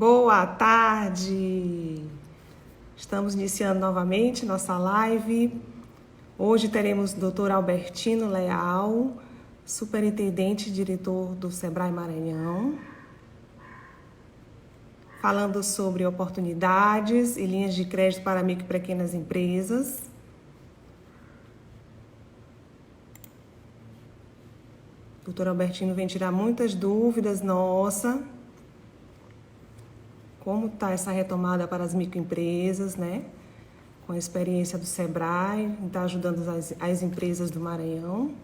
Boa tarde! Estamos iniciando novamente nossa live. Hoje teremos o Dr. Albertino Leal, superintendente e diretor do Sebrae Maranhão, falando sobre oportunidades e linhas de crédito para micro e pequenas empresas. O Dr. Albertino vem tirar muitas dúvidas nossas. Como está essa retomada para as microempresas, né? Com a experiência do Sebrae, está ajudando as empresas do Maranhão.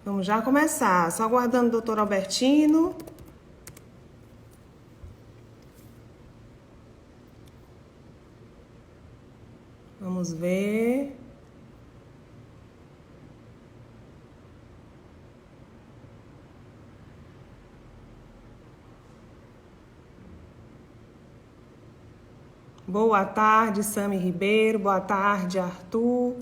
Vamos já começar. Só aguardando o doutor Albertino. Vamos ver. Boa tarde, Sami Ribeiro. Boa tarde, Arthur.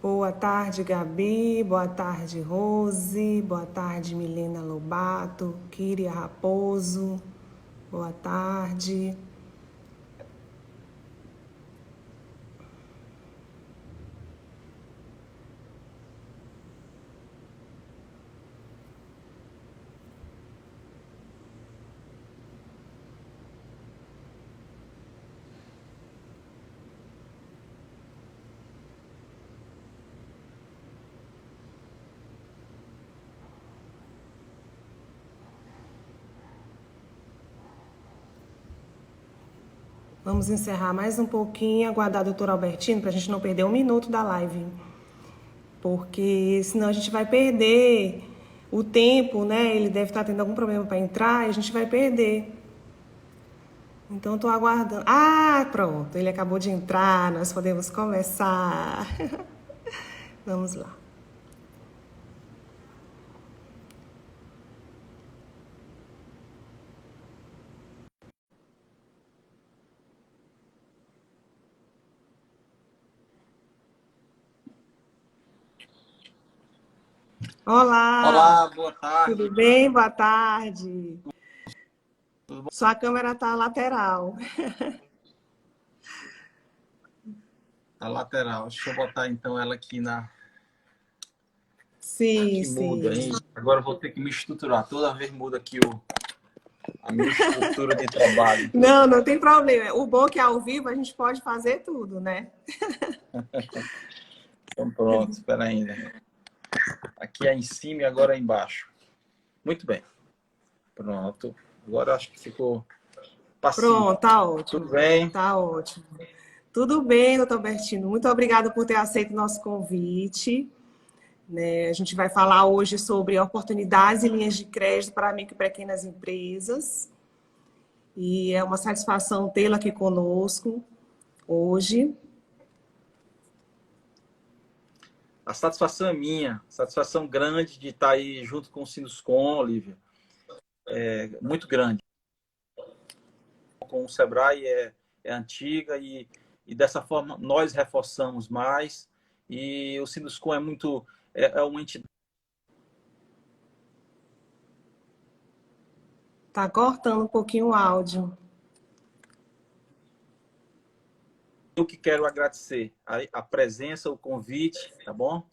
Boa tarde, Gabi. Boa tarde, Rose. Boa tarde, Milena Lobato. Kíria Raposo. Boa tarde. Vamos encerrar mais um pouquinho, aguardar o doutor Albertino, para a gente não perder um minuto da live. Porque senão a gente vai perder o tempo, né? Ele deve estar tendo algum problema para entrar e a gente vai perder. Então, estou aguardando. Ah, pronto, ele acabou de entrar, nós podemos começar. Vamos lá. Olá! Olá, boa tarde. Tudo bem? Boa tarde. Tudo bom? Sua câmera está lateral. A lateral. Deixa eu botar então ela aqui na. Sim, Aqui muda, sim. hein? Agora eu vou ter que me estruturar. Toda vez muda aqui a minha estrutura de trabalho. Não, não tem problema. O bom é que ao vivo a gente pode fazer tudo, né? Então pronto, espera ainda. Aqui é em cima e agora é embaixo. Muito bem. Pronto. Agora acho que ficou passivo. Pronto, tá ótimo. Tudo bem? Tá ótimo. Tudo bem, doutor Bertino. Muito obrigada por ter aceito o nosso convite. Né? A gente vai falar hoje sobre oportunidades e linhas de crédito para micro e pequenas empresas. E é uma satisfação tê-lo aqui conosco hoje. A satisfação é minha. Satisfação grande de estar aí junto com o Sinuscom, Olívia. É muito grande. Com o Sebrae é antiga e dessa forma nós reforçamos mais. E o Sinuscom é uma entidade. Tá cortando um pouquinho o áudio. Eu que quero agradecer a presença, o convite, tá bom?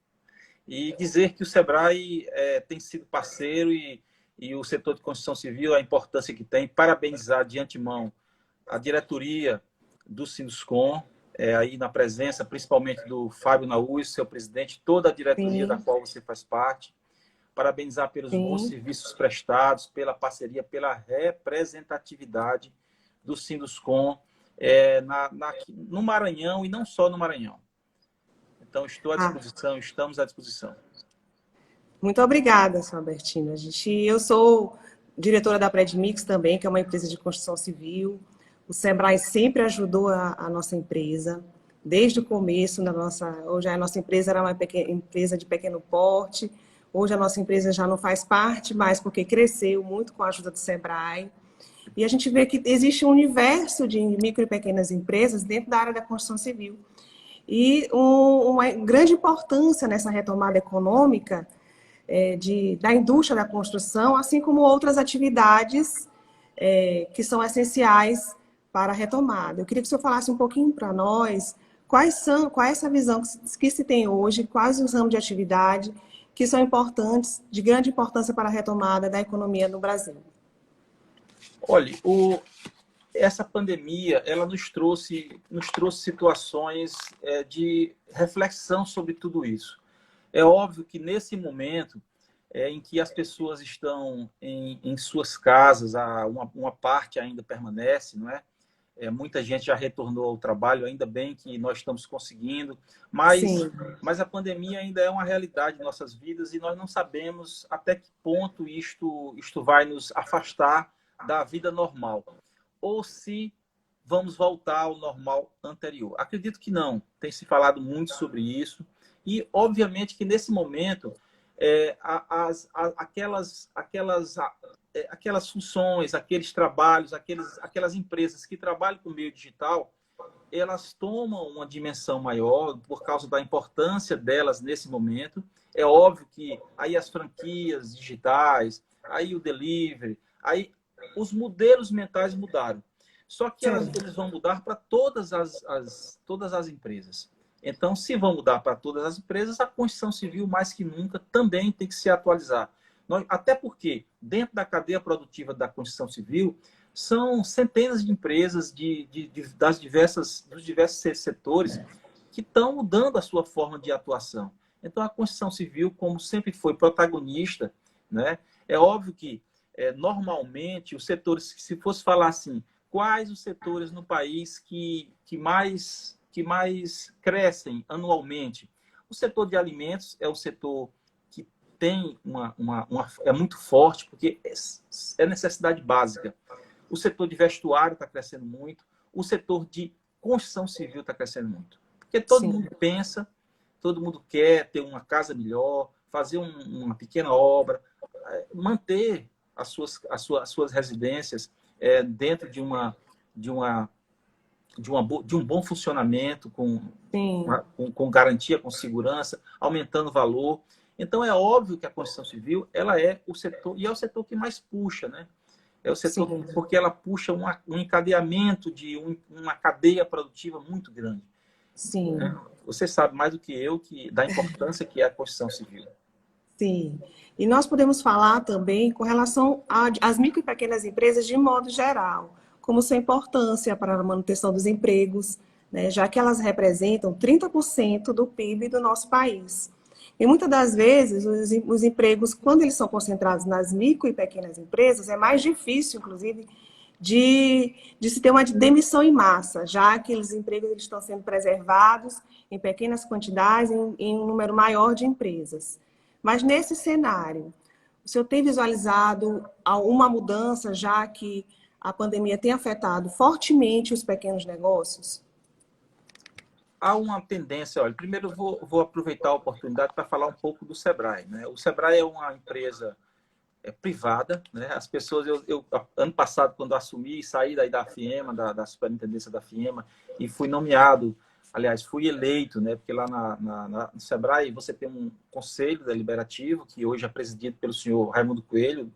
E dizer que o Sebrae tem sido parceiro e o setor de construção civil, a importância que tem. Parabenizar de antemão a diretoria do Sinuscom, aí na presença, principalmente do Fábio Naús, seu presidente, toda a diretoria da qual você faz parte. Parabenizar pelos bons serviços prestados, pela parceria, pela representatividade do Sinuscom no Maranhão e não só no Maranhão. Então, estou à disposição, estamos à disposição. Muito obrigada, senhor Albertino. Eu sou diretora da Predmix também, que é uma empresa de construção civil. O Sebrae sempre ajudou a nossa empresa, desde o começo. Hoje a nossa empresa era uma empresa de pequeno porte, hoje a nossa empresa já não faz parte mais, porque cresceu muito com a ajuda do Sebrae. E a gente vê que existe um universo de micro e pequenas empresas dentro da área da construção civil. E uma grande importância nessa retomada econômica da indústria da construção, assim como outras atividades que são essenciais para a retomada. Eu queria que o senhor falasse um pouquinho para nós qual é essa visão que se tem hoje, quais os ramos de atividade que são importantes, de grande importância para a retomada da economia no Brasil. Olha, essa pandemia, ela nos trouxe situações de reflexão sobre tudo isso. É óbvio que nesse momento em que as pessoas estão em suas casas, uma parte ainda permanece, não é? Muita gente já retornou ao trabalho, ainda bem que nós estamos conseguindo, mas a pandemia ainda é uma realidade em nossas vidas e nós não sabemos até que ponto isto vai nos afastar da vida normal, ou se vamos voltar ao normal anterior. Acredito que não, tem se falado muito sobre isso, e obviamente que nesse momento aquelas funções, aqueles trabalhos, aquelas empresas que trabalham com o meio digital, elas tomam uma dimensão maior por causa da importância delas nesse momento. É óbvio que aí as franquias digitais, aí o delivery, aí os modelos mentais mudaram. Só que eles vão mudar para todas as empresas. Então, se vão mudar para todas as empresas, a Constituição Civil, mais que nunca, também tem que se atualizar. Até porque, dentro da cadeia produtiva da Constituição Civil, são centenas de empresas dos diversos setores que estão mudando a sua forma de atuação. Então, a Constituição Civil, como sempre foi protagonista, né, é óbvio que, normalmente, os setores, se fosse falar assim, quais os setores no país que mais crescem anualmente? O setor de alimentos é o setor que tem é muito forte, porque é necessidade básica. O setor de vestuário está crescendo muito. O setor de construção civil está crescendo muito. Porque todo mundo pensa, todo mundo quer ter uma casa melhor, fazer uma pequena obra, manter as suas residências dentro de um bom funcionamento, com garantia, com segurança, aumentando o valor. Então, é óbvio que a construção civil ela é o setor, e é o setor que mais puxa, né? É o setor porque ela puxa um encadeamento de uma cadeia produtiva muito grande. Sim. Você sabe mais do que eu da importância que é a construção civil. Sim. E nós podemos falar também com relação às micro e pequenas empresas de modo geral, como sua importância para a manutenção dos empregos, né, já que elas representam 30% do PIB do nosso país. E muitas das vezes, os empregos, quando eles são concentrados nas micro e pequenas empresas, é mais difícil, inclusive, de se ter uma demissão em massa, já que os empregos eles estão sendo preservados em pequenas quantidades, em um número maior de empresas. Mas nesse cenário, o senhor tem visualizado alguma mudança, já que a pandemia tem afetado fortemente os pequenos negócios? Há uma tendência, olha, primeiro eu vou aproveitar a oportunidade para falar um pouco do Sebrae, né? O Sebrae é uma empresa privada, né? As pessoas, ano passado, quando eu assumi, saí daí da FIEMA, da superintendência da FIEMA, e fui nomeado, aliás, fui eleito, né? Porque lá no Sebrae você tem um conselho deliberativo, que hoje é presidido pelo senhor Raimundo Coelho,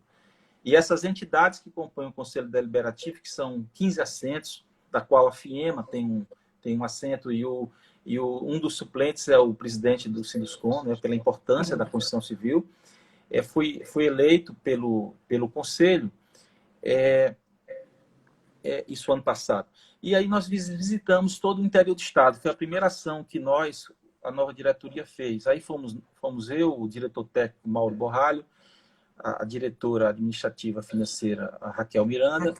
e essas entidades que compõem o conselho deliberativo, que são 15 assentos, da qual a FIEMA tem um assento, e um dos suplentes é o presidente do Sinduscon, né? Pela importância da Constituição Civil. Fui eleito pelo Conselho, isso ano passado. E aí nós visitamos todo o interior do Estado. Foi a primeira ação que a nova diretoria fez. Aí fomos eu, o diretor técnico Mauro Borralho, a diretora administrativa financeira a Raquel Miranda,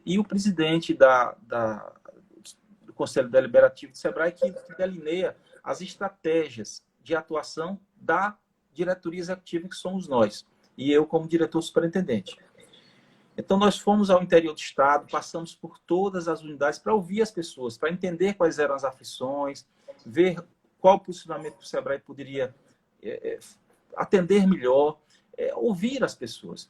e o presidente do Conselho Deliberativo do Sebrae, que delineia as estratégias de atuação da diretoria executiva, que somos nós, e eu como diretor superintendente. Então, nós fomos ao interior do estado, passamos por todas as unidades para ouvir as pessoas, para entender quais eram as aflições, ver qual posicionamento que o Sebrae poderia atender melhor, ouvir as pessoas.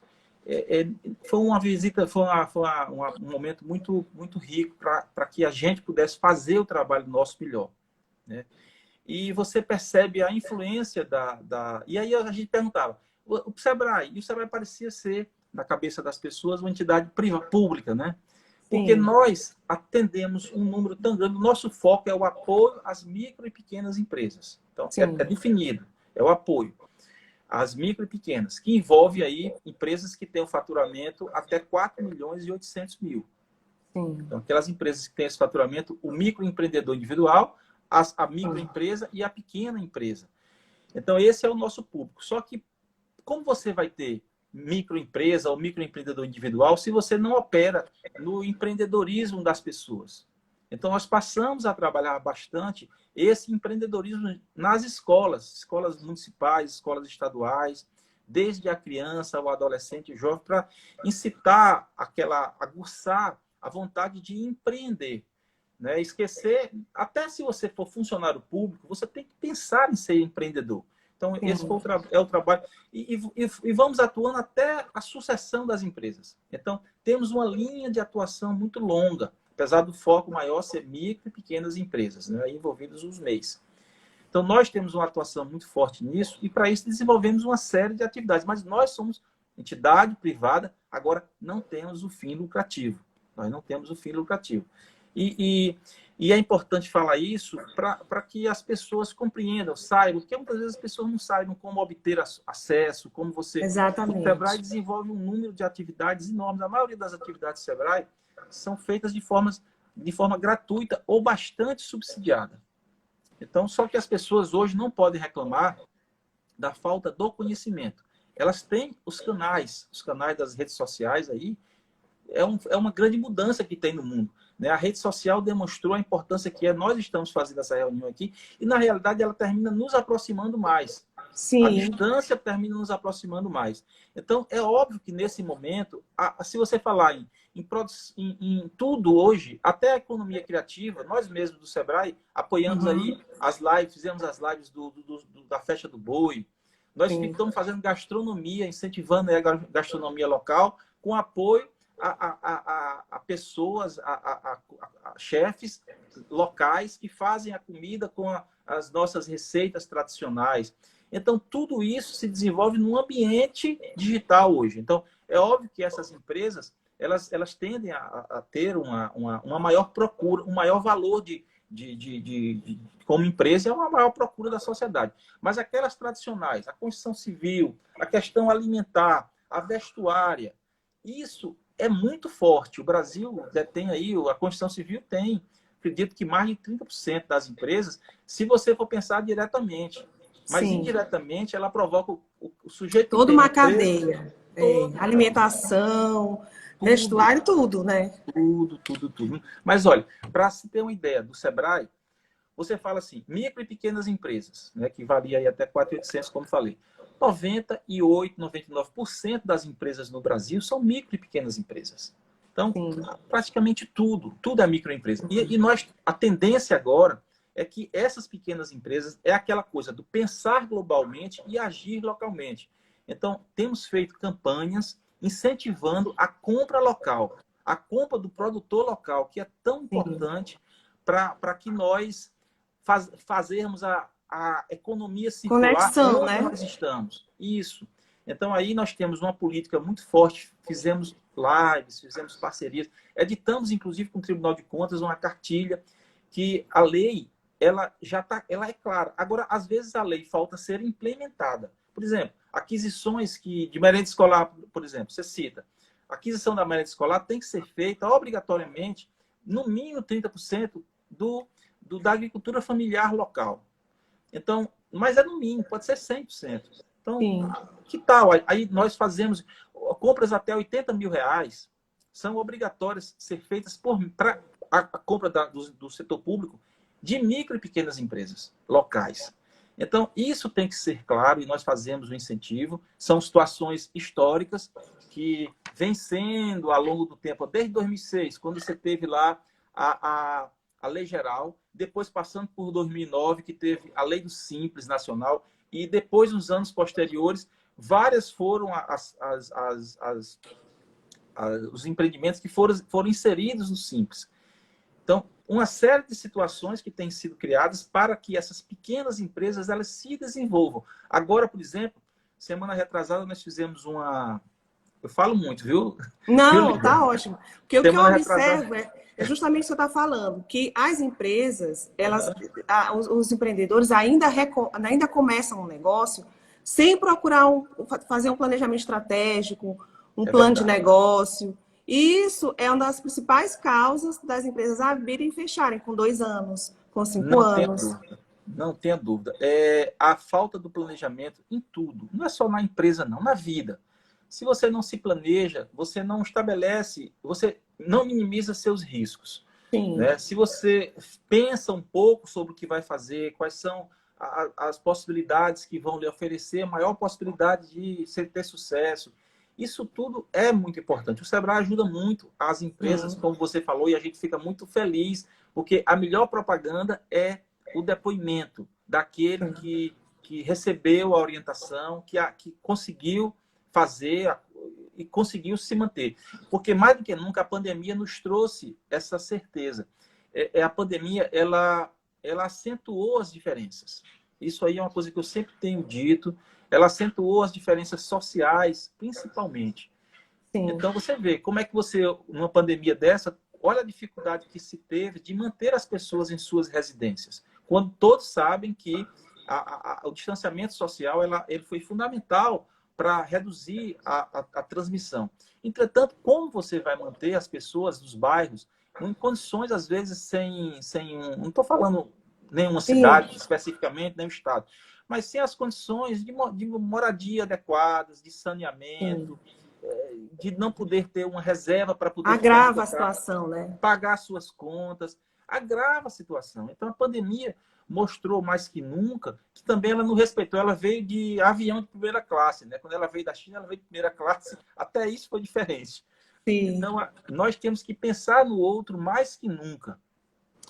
Foi uma visita, um momento muito, muito rico para que a gente pudesse fazer o trabalho nosso melhor, né? E você percebe a influência E aí a gente perguntava, o Sebrae, e o Sebrae parecia ser, na cabeça das pessoas, uma entidade pública, né? Porque Sim. nós atendemos um número tão grande, o nosso foco é o apoio às micro e pequenas empresas. Então, Sim. é definido, é o apoio às micro e pequenas, que envolve aí empresas que têm um faturamento até 4 milhões e 800 mil. Sim. Então, aquelas empresas que têm esse faturamento, o microempreendedor individual, a microempresa e a pequena empresa. Então, esse é o nosso público. Só que, como você vai ter microempresa ou microempreendedor individual se você não opera no empreendedorismo das pessoas? Então, nós passamos a trabalhar bastante esse empreendedorismo nas escolas municipais, escolas estaduais, desde a criança, o adolescente, o jovem, para incitar aguçar a vontade de empreender, né? Esquecer, até se você for funcionário público, você tem que pensar em ser empreendedor. Então, esse é o trabalho. E vamos atuando até a sucessão das empresas. Então, temos uma linha de atuação muito longa, apesar do foco maior ser micro e pequenas empresas, né, envolvidos os MEIs. Então, nós temos uma atuação muito forte nisso e, para isso, desenvolvemos uma série de atividades. Mas nós somos entidade privada, agora não temos o fim lucrativo. Nós não temos o fim lucrativo. E é importante falar isso para que as pessoas compreendam, saibam, porque muitas vezes as pessoas não saibam como obter acesso, como você... Exatamente. O Sebrae desenvolve um número de atividades enormes. A maioria das atividades do Sebrae são feitas de forma gratuita ou bastante subsidiada. Então, só que as pessoas hoje não podem reclamar da falta do conhecimento. Elas têm os canais das redes sociais aí, é uma grande mudança que tem no mundo, né? A rede social demonstrou a importância que é. Nós estamos fazendo essa reunião aqui e, na realidade, ela termina nos aproximando mais. Sim. A distância termina nos aproximando mais. Então, é óbvio que, nesse momento, se você falar em tudo hoje, até a economia criativa, nós mesmos do Sebrae apoiamos aí as lives, fizemos as lives da Festa do Boi. Nós estamos fazendo gastronomia, incentivando a gastronomia local, com apoio a pessoas, a chefes locais que fazem a comida com as nossas receitas tradicionais. Então, tudo isso se desenvolve num ambiente digital hoje. Então, é óbvio que essas empresas, elas tendem a ter uma maior procura, um maior valor como empresa, é uma maior procura da sociedade. Mas aquelas tradicionais, a construção civil, a questão alimentar, a vestuária, isso é muito forte. O Brasil tem aí, a construção civil tem, acredito que mais de 30% das empresas, se você for pensar diretamente. Mas, sim, indiretamente, ela provoca o sujeito... Toda uma cadeia. Alimentação, vestuário, tudo, né? Tudo. Mas, olha, para se ter uma ideia do Sebrae, você fala assim, micro e pequenas empresas, né, que valia aí até 4.800, como falei. 98%, 99% das empresas no Brasil são micro e pequenas empresas. Então, praticamente tudo é microempresa. E a tendência agora é que essas pequenas empresas é aquela coisa do pensar globalmente e agir localmente. Então, temos feito campanhas incentivando a compra local, a compra do produtor local, que é tão importante para que nós fazermos a economia circular. Conexão, onde né? Nós estamos. Isso. Então, aí nós temos uma política muito forte, fizemos lives, fizemos parcerias, editamos, inclusive, com o Tribunal de Contas, uma cartilha que a lei, ela é clara. Agora, às vezes, a lei falta ser implementada. Por exemplo, aquisições de merenda escolar, por exemplo, você cita. A aquisição da merenda escolar tem que ser feita obrigatoriamente, no mínimo 30% da agricultura familiar local. Então, mas é no mínimo, pode ser 100%. Então, que tal? Aí nós fazemos compras até 80 mil reais, são obrigatórias ser feitas para a compra do setor público de micro e pequenas empresas locais. Então, isso tem que ser claro e nós fazemos o incentivo. São situações históricas que vem sendo ao longo do tempo, desde 2006, quando você teve lá a Lei Geral, depois passando por 2009, que teve a Lei do Simples Nacional, e depois, nos anos posteriores, várias foram os empreendimentos que foram inseridos no Simples. Então, uma série de situações que têm sido criadas para que essas pequenas empresas elas se desenvolvam. Agora, por exemplo, semana retrasada nós fizemos uma... Eu falo muito, viu? Não, tá ótimo. Porque o que eu Semana observo retrasada... é justamente o que você está falando, que as empresas, os empreendedores ainda começam um negócio sem procurar fazer um planejamento estratégico, um É plano de verdade. negócio. E isso é uma das principais causas das empresas abrirem e fecharem com 2 anos, com 5 Não tenha anos. dúvida. Não tenha dúvida. É a falta do planejamento em tudo. Não é só na empresa, não. Na vida. Se você não se planeja, você não estabelece, você não minimiza seus riscos. Sim, Né? Se você pensa um pouco sobre o que vai fazer, quais são as possibilidades que vão lhe oferecer, a maior possibilidade de você ter sucesso, isso tudo é muito importante. O Sebrae ajuda muito as empresas, sim, como você falou, e a gente fica muito feliz, porque a melhor propaganda é o depoimento daquele sim. que recebeu a orientação, que conseguiu fazer e conseguiu se manter. Porque, mais do que nunca, a pandemia nos trouxe essa certeza. A pandemia, ela acentuou as diferenças. Isso aí é uma coisa que eu sempre tenho dito. Ela acentuou as diferenças sociais, principalmente. Sim. Então, você vê como é que você, numa pandemia dessa, olha a dificuldade que se teve de manter as pessoas em suas residências, quando todos sabem que o distanciamento social ele foi fundamental para reduzir a transmissão. Entretanto, como você vai manter as pessoas dos bairros em condições, às vezes, não estou falando nenhuma Sim, cidade especificamente, nem o estado, mas sem as condições de moradia adequadas, de sim. saneamento, de não poder ter uma reserva para poder ficar em Agrava sua a casa, situação, né? pagar suas contas, agrava a situação. Então, a pandemia mostrou mais que nunca que também ela não respeitou. Ela veio de avião de primeira classe, né? Quando ela veio da China, ela veio de primeira classe. Até isso foi diferente. Sim. Então, nós temos que pensar no outro mais que nunca.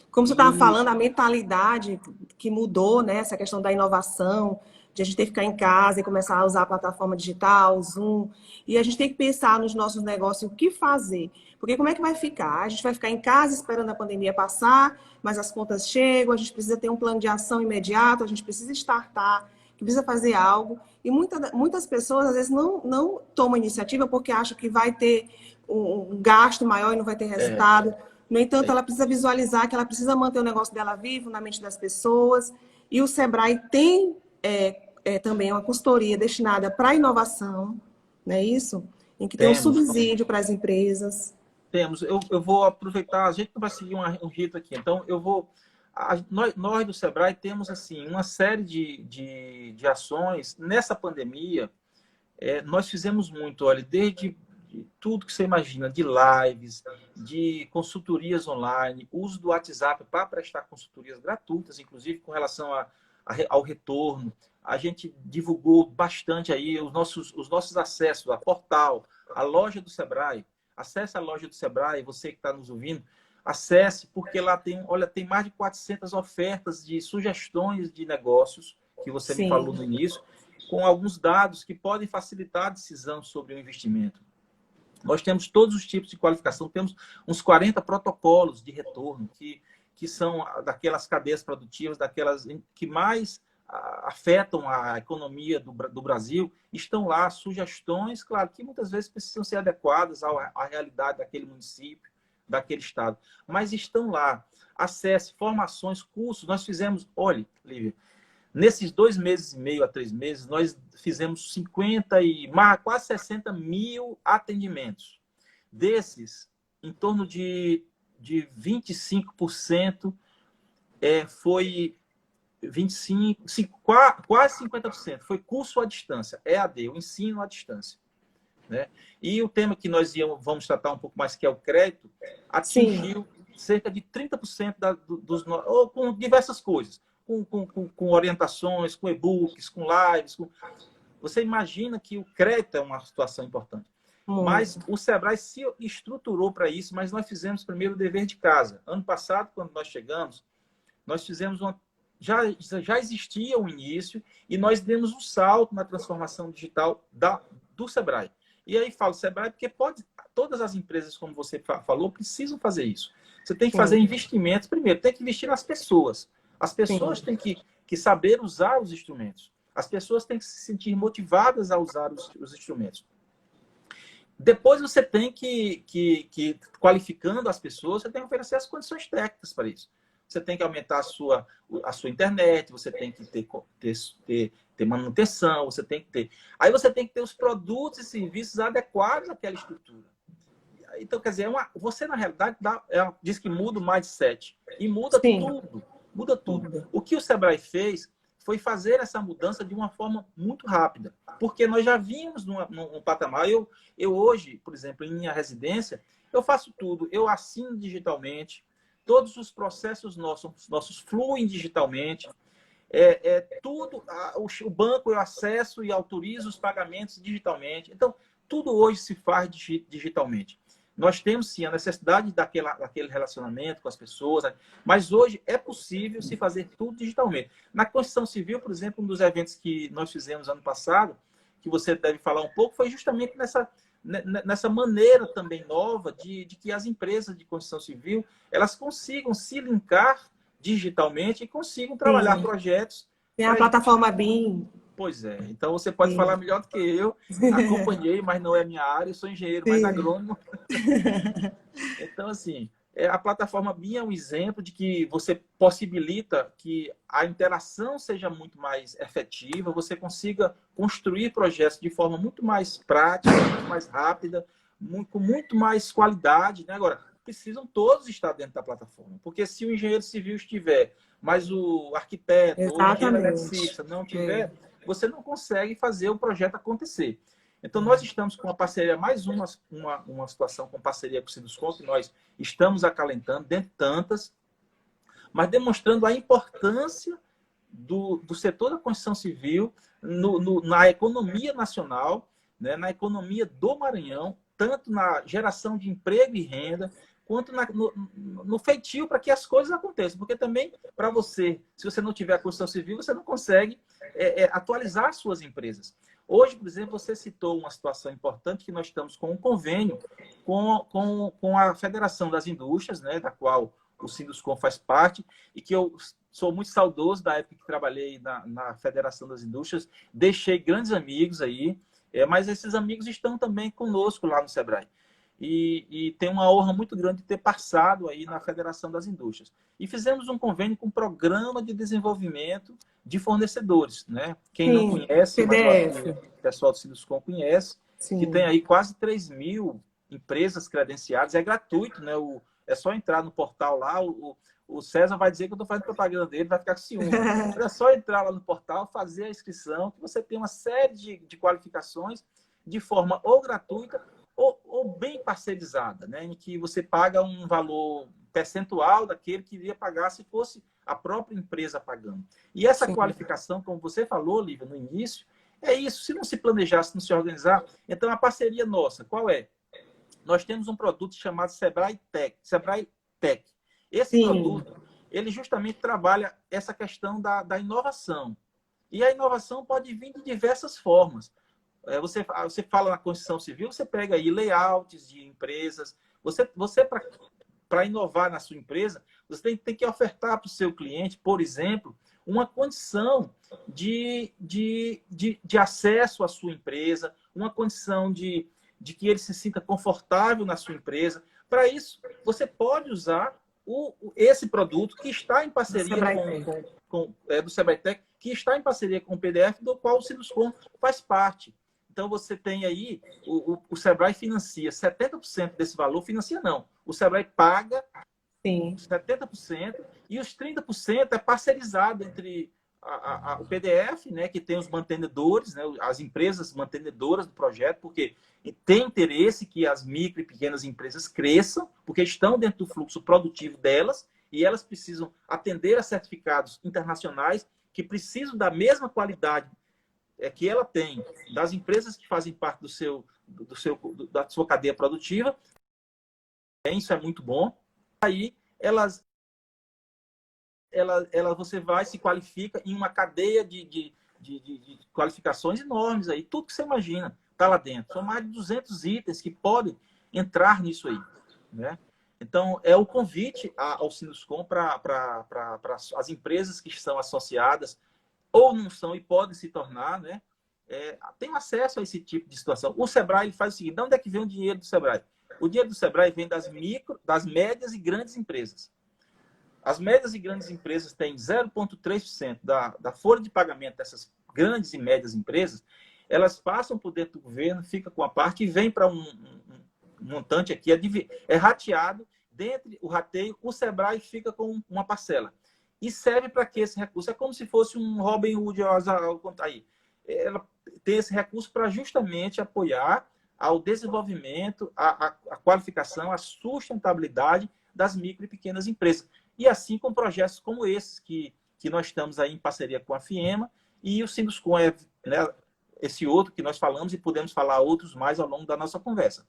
Como você estava E falando, a mentalidade que mudou, né? Essa questão da inovação, de a gente ter que ficar em casa e começar a usar a plataforma digital, o Zoom, e a gente tem que pensar nos nossos negócios, o que fazer. Porque como é que vai ficar? A gente vai ficar em casa esperando a pandemia passar, mas as contas chegam, a gente precisa ter um plano de ação imediato, a gente precisa startar, que precisa fazer algo. E muitas pessoas, às vezes, não tomam iniciativa porque acham que vai ter um gasto maior e não vai ter é, resultado. No entanto, é, ela precisa visualizar que ela precisa manter o negócio dela vivo na mente das pessoas. E o Sebrae tem também uma consultoria destinada para a inovação, não é isso? Em que tem um temos, subsídio para as empresas. temos. Eu vou aproveitar, a gente não vai seguir um rito aqui, então eu vou. Nós do Sebrae temos assim uma série de ações. Nessa pandemia, nós fizemos muito, olha, desde tudo que você imagina, de lives, de consultorias online, uso do WhatsApp para prestar consultorias gratuitas, inclusive com relação ao retorno. A gente divulgou bastante aí os nossos acessos a portal, a loja do Sebrae. Acesse a loja do Sebrae, você que está nos ouvindo, acesse, porque lá tem, olha, tem mais de 400 ofertas de sugestões de negócios, que você me falou Sim, no início, com alguns dados que podem facilitar a decisão sobre o investimento. Nós temos todos os tipos de qualificação, temos uns 40 protocolos de retorno, que são daquelas cadeias produtivas, daquelas que mais afetam a economia do Brasil, estão lá sugestões, claro, que muitas vezes precisam ser adequadas à realidade daquele município, daquele estado, mas estão lá. Acesse, formações, cursos. Nós fizemos, olha, Lívia, nesses 2 meses e meio a 3 meses, nós fizemos 50 quase 60 mil atendimentos. Desses, em torno de 25% foi 25, quase 50% foi curso à distância, EAD, o ensino à distância. Né? E o tema que nós vamos tratar um pouco mais, que é o crédito, sim, atingiu cerca de 30% ou com diversas coisas, com orientações, com e-books, com lives. Você imagina que o crédito é uma situação importante. Mas Muito. o Sebrae se estruturou para isso, mas nós fizemos primeiro o dever de casa. Ano passado, quando nós chegamos, nós fizemos uma... Já existia o início e nós demos um salto na transformação digital do Sebrae. E aí falo Sebrae porque todas as empresas, como você falou, precisam fazer isso. Você tem que fazer Sim, investimentos. Primeiro, tem que investir nas pessoas. As pessoas sim, têm que saber usar os instrumentos. As pessoas têm que se sentir motivadas a usar os instrumentos. Depois você tem qualificando as pessoas, você tem que oferecer as condições técnicas para isso. Você tem que aumentar a sua internet, você tem que ter manutenção, você tem que ter... Aí você tem que ter os produtos e serviços adequados àquela estrutura. Então, quer dizer, você, na realidade, diz que muda o mindset. E muda sim, tudo. Muda tudo. tudo. O que o Sebrae fez foi fazer essa mudança de uma forma muito rápida. Porque nós já vimos num patamar. Eu hoje, por exemplo, em minha residência, eu faço tudo. Eu assino digitalmente. Todos os processos nossos fluem digitalmente. Tudo, o banco eu acesso e autorizo os pagamentos digitalmente. Então, tudo hoje se faz digitalmente. Nós temos, sim, a necessidade daquele relacionamento com as pessoas, mas hoje é possível se fazer tudo digitalmente. Na Constituição Civil, por exemplo, um dos eventos que nós fizemos ano passado, que você deve falar um pouco, foi justamente nessa maneira também nova de que as empresas de construção civil elas consigam se linkar digitalmente e consigam trabalhar Sim. projetos Tem a para... plataforma BIM. Pois é. Então, você pode falar Sim. melhor do que eu. Acompanhei, mas não é minha área. Eu sou engenheiro, mas Sim. agrônomo. Então, assim, a plataforma BIM é um exemplo de que você possibilita que a interação seja muito mais efetiva, você consiga construir projetos de forma muito mais prática, muito mais rápida, com muito mais qualidade, né? Agora, precisam todos estar dentro da plataforma, porque se o engenheiro civil estiver, mas o arquiteto ou o engenheiro Exatamente. eletricista não É. tiver, você não consegue fazer o projeto acontecer. Então, nós estamos com uma parceria, mais uma situação com parceria com o Sinduscom, que nós estamos acalentando, dentre tantas, mas demonstrando a importância do setor da construção civil na economia nacional, né, na economia do Maranhão, tanto na geração de emprego e renda, quanto no feitio para que as coisas aconteçam. Porque também, para você, se você não tiver a construção civil, você não consegue atualizar suas empresas. Hoje, por exemplo, você citou uma situação importante que nós estamos com um convênio com a Federação das Indústrias, né, da qual o Sinduscom faz parte, e que eu sou muito saudoso da época que trabalhei na Federação das Indústrias, deixei grandes amigos aí, mas esses amigos estão também conosco lá no Sebrae. E tem uma honra muito grande de ter passado aí na Federação das Indústrias. E fizemos um convênio com um programa de desenvolvimento de fornecedores, né? Quem não Sim. conhece, mas eu acho que PDF. o pessoal do Sinduscom conhece, que tem Sim. aí quase 3.000 empresas credenciadas, é gratuito, né? É só entrar no portal lá, o César vai dizer que eu estou fazendo propaganda dele, vai ficar com ciúme. Mas é só entrar lá no portal, fazer a inscrição, que você tem uma série de qualificações de forma ou gratuita ou bem parcerizada, né? Em que você paga um valor percentual daquele que iria pagar se fosse a própria empresa pagando. E essa Sim. qualificação, como você falou, Lívia, no início, é isso. Se não se planejar, se não se organizar, então a parceria nossa, qual é? Nós temos um produto chamado Sebrae Tech. Esse Sim. produto, ele justamente trabalha essa questão da inovação. E a inovação pode vir de diversas formas. Você fala na construção civil, você pega aí layouts de empresas. Você para inovar na sua empresa, você tem que ofertar para o seu cliente, por exemplo, uma condição de acesso à sua empresa, uma condição de que ele se sinta confortável na sua empresa. Para isso, você pode usar esse produto que está em parceria do Sebrae Tech, que está em parceria com o PDF, do qual o Sinduscom faz parte. Então, você tem aí, o Sebrae financia 70% desse valor, financia não. O Sebrae paga Sim. 70% e os 30% é parcerizado entre o PDF, né, que tem os mantenedores, né, as empresas mantenedoras do projeto, porque tem interesse que as micro e pequenas empresas cresçam, porque estão dentro do fluxo produtivo delas e elas precisam atender a certificados internacionais que precisam da mesma qualidade que ela tem das empresas que fazem parte da sua cadeia produtiva, isso é muito bom. Aí você vai, se qualifica em uma cadeia de qualificações enormes aí. Tudo que você imagina está lá dentro. São mais de 200 itens que podem entrar nisso aí, né? Então, é o convite ao Sinduscom para as empresas que estão associadas ou não são e podem se tornar, né? Tem acesso a esse tipo de situação. O Sebrae ele faz o seguinte: de onde é que vem o dinheiro do Sebrae? O dinheiro do Sebrae vem das médias e grandes empresas. As médias e grandes empresas têm 0,3% da folha de pagamento dessas grandes e médias empresas. Elas passam por dentro do governo, fica com a parte e vem para um montante aqui, é rateado. Dentro o rateio, o Sebrae fica com uma parcela. E serve para que esse recurso? É como se fosse um Robin Hood aí. Ela tem esse recurso para justamente apoiar ao desenvolvimento, a qualificação, a sustentabilidade das micro e pequenas empresas. E assim com projetos como esses que nós estamos aí em parceria com a FIEMA e o Sinduscom né, esse outro que nós falamos, e podemos falar outros mais ao longo da nossa conversa.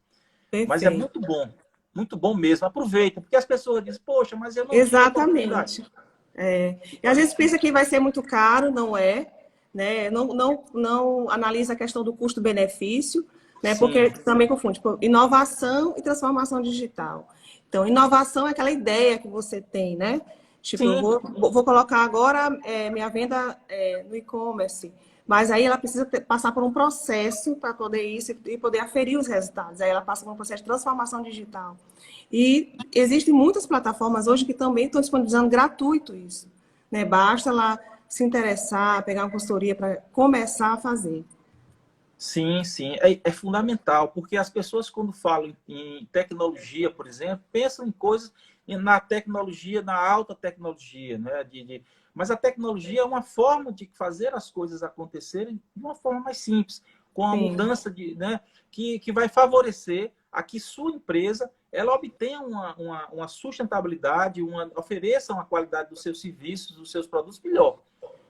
Perfeito. Mas é muito bom mesmo. Aproveita, porque as pessoas dizem, poxa, mas eu não Exatamente. E às vezes pensa que vai ser muito caro, não é, né? Não analisa a questão do custo-benefício, né? Porque também confunde tipo, inovação e transformação digital. Então, inovação é aquela ideia que você tem, né? Tipo, eu vou colocar agora minha venda no e-commerce, mas aí ela precisa passar por um processo para poder isso e poder aferir os resultados. Aí ela passa por um processo de transformação digital. E existem muitas plataformas hoje que também estão disponibilizando gratuito isso, né? Basta lá se interessar, pegar uma consultoria para começar a fazer. Sim, sim. É fundamental, porque as pessoas, quando falam em tecnologia, por exemplo, pensam em coisas na tecnologia, na alta tecnologia, né? Mas a tecnologia é uma forma de fazer as coisas acontecerem de uma forma mais simples, com a mudança né? que vai favorecer a que sua empresa ela obtenha uma sustentabilidade, ofereça uma qualidade dos seus serviços, dos seus produtos melhor.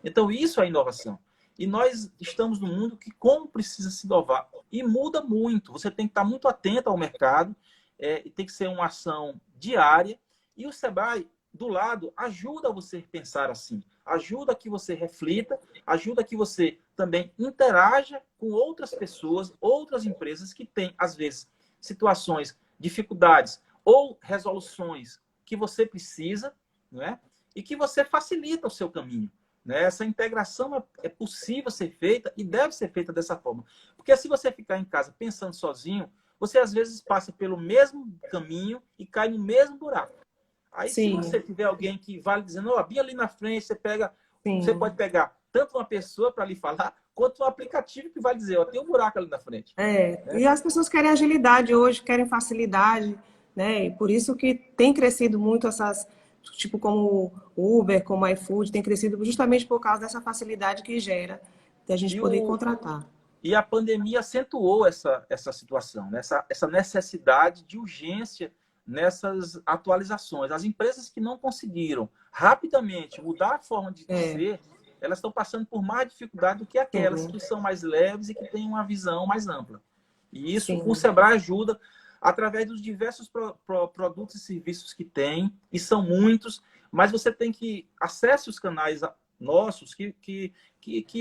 Então, isso é inovação. E nós estamos num mundo que como precisa se inovar. E muda muito. Você tem que estar muito atento ao mercado. E tem que ser uma ação diária. E o Sebrae, do lado, ajuda você a pensar assim. Ajuda que você reflita. Ajuda que você também interaja com outras pessoas, outras empresas que têm, às vezes, situações, dificuldades ou resoluções que você precisa, né? E que você facilita o seu caminho. Essa integração é possível ser feita e deve ser feita dessa forma. Porque se você ficar em casa pensando sozinho, você às vezes passa pelo mesmo caminho e cai no mesmo buraco. Aí se você tiver alguém que vai dizendo, bem ali na frente, você pode pegar tanto uma pessoa para lhe falar, quanto um aplicativo que vai dizer, tem um buraco ali na frente. E as pessoas querem agilidade hoje, querem facilidade, né? E por isso que tem crescido muito essas... tipo como Uber, como iFood, tem crescido justamente por causa dessa facilidade que gera de a gente poder contratar. E a pandemia acentuou essa situação, né? essa necessidade de urgência nessas atualizações. As empresas que não conseguiram rapidamente mudar a forma de ser, elas estão passando por mais dificuldade do que aquelas que são mais leves e que têm uma visão mais ampla. E isso o Sebrae ajuda através dos diversos produtos e serviços que tem, e são muitos, mas você tem que acesse os canais nossos que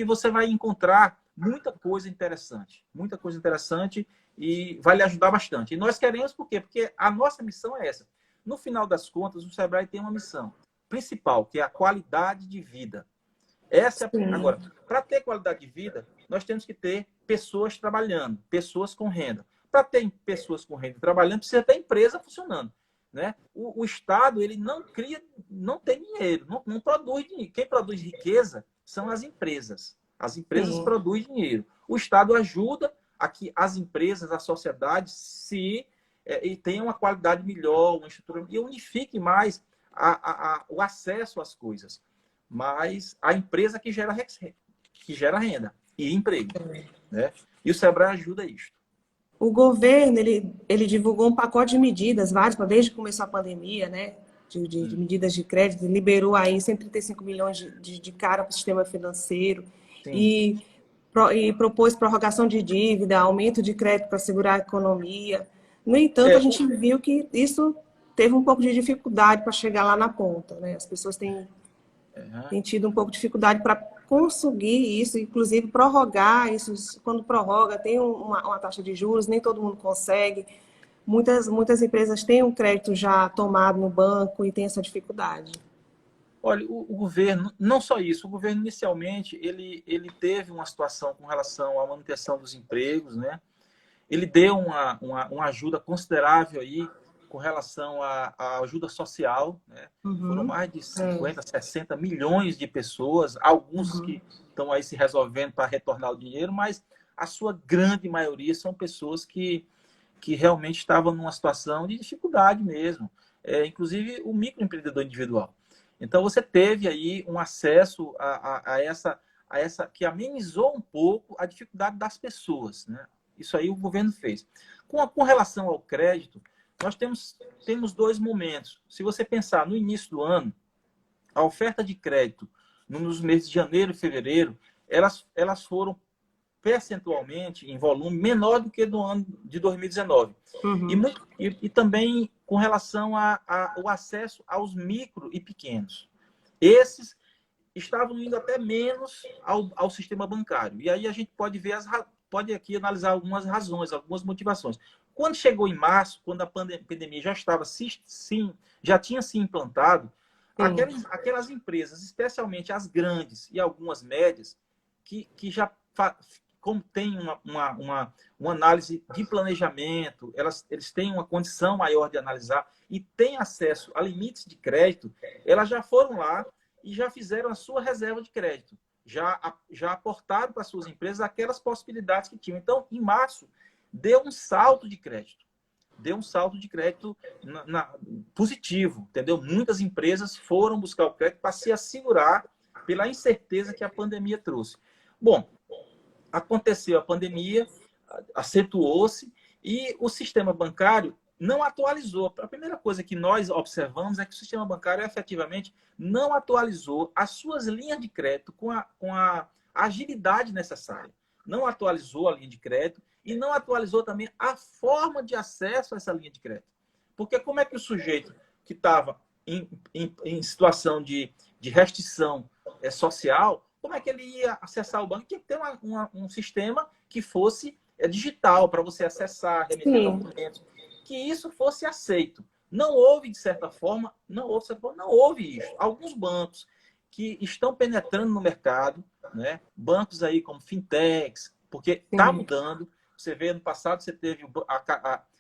você vai encontrar muita coisa interessante e vai lhe ajudar bastante. E nós queremos por quê? Porque a nossa missão é essa. No final das contas, o Sebrae tem uma missão principal, que é a qualidade de vida. Agora, para ter qualidade de vida, nós temos que ter pessoas trabalhando, pessoas com renda. Para ter pessoas com renda trabalhando, precisa ter empresa funcionando, né? O Estado ele não tem dinheiro, não produz dinheiro. Quem produz riqueza são as empresas. As empresas produzem dinheiro. O Estado ajuda a que as empresas, a sociedade, e tenham uma qualidade melhor, uma estrutura, e unifique mais o acesso às coisas. Mas a empresa que gera renda e emprego, né? E o Sebrae ajuda isso. O governo, ele divulgou um pacote de medidas, várias, desde que começou a pandemia, né? De medidas de crédito, liberou aí 135 milhões de cara para o sistema financeiro. Sim. E e propôs prorrogação de dívida, aumento de crédito para segurar a economia. No entanto, a É, gente viu que isso teve um pouco de dificuldade para chegar lá na ponta, né? As pessoas têm tido um pouco de dificuldade para conseguir isso, inclusive prorrogar isso. Quando prorroga, tem uma taxa de juros, nem todo mundo consegue. Muitas empresas têm um crédito já tomado no banco e têm essa dificuldade. olha, o governo, não só isso, o governo inicialmente ele teve uma situação com relação à manutenção dos empregos, né? Ele deu uma ajuda considerável aí com relação à ajuda social, né? Foram Uhum. mais de É. 50, 60 milhões de pessoas, alguns Uhum. que estão aí se resolvendo para retornar o dinheiro, mas a sua grande maioria são pessoas que realmente estavam numa situação de dificuldade mesmo, inclusive o microempreendedor individual. Então, você teve aí um acesso a essa que amenizou um pouco a dificuldade das pessoas, né? Isso aí o governo fez. Com relação ao crédito, nós temos dois momentos. Se você pensar no início do ano, a oferta de crédito nos meses de janeiro e fevereiro, elas foram percentualmente, em volume, menor do que do ano de 2019. Uhum. E também com relação ao acesso aos micro e pequenos. Esses estavam indo até menos ao sistema bancário. E aí a gente pode ver pode aqui analisar algumas razões, algumas motivações. Quando chegou em março, quando a pandemia já estava sim, já tinha se implantado, Sim. aquelas empresas, especialmente as grandes e algumas médias, que já como tem uma análise de planejamento, eles têm uma condição maior de analisar e têm acesso a limites de crédito, elas já foram lá e já fizeram a sua reserva de crédito. Já aportaram para as suas empresas aquelas possibilidades que tinham. Então, em março, deu um salto de crédito. Deu um salto de crédito positivo, entendeu? Muitas empresas foram buscar o crédito para se assegurar pela incerteza que a pandemia trouxe. Bom, aconteceu a pandemia, acentuou-se e o sistema bancário não atualizou. A primeira coisa que nós observamos é que o sistema bancário efetivamente não atualizou as suas linhas de crédito com a agilidade necessária. Não atualizou a linha de crédito e não atualizou também a forma de acesso a essa linha de crédito. Porque como é que o sujeito que estava em situação de restrição social, como é que ele ia acessar o banco? Tinha que ter um sistema que fosse digital para você acessar, remeter Sim. documentos, que isso fosse aceito. Não houve, de certa forma, não houve isso. Alguns bancos que estão penetrando no mercado, né? Bancos aí como fintechs, porque está Sim. mudando. Você vê, no passado, você teve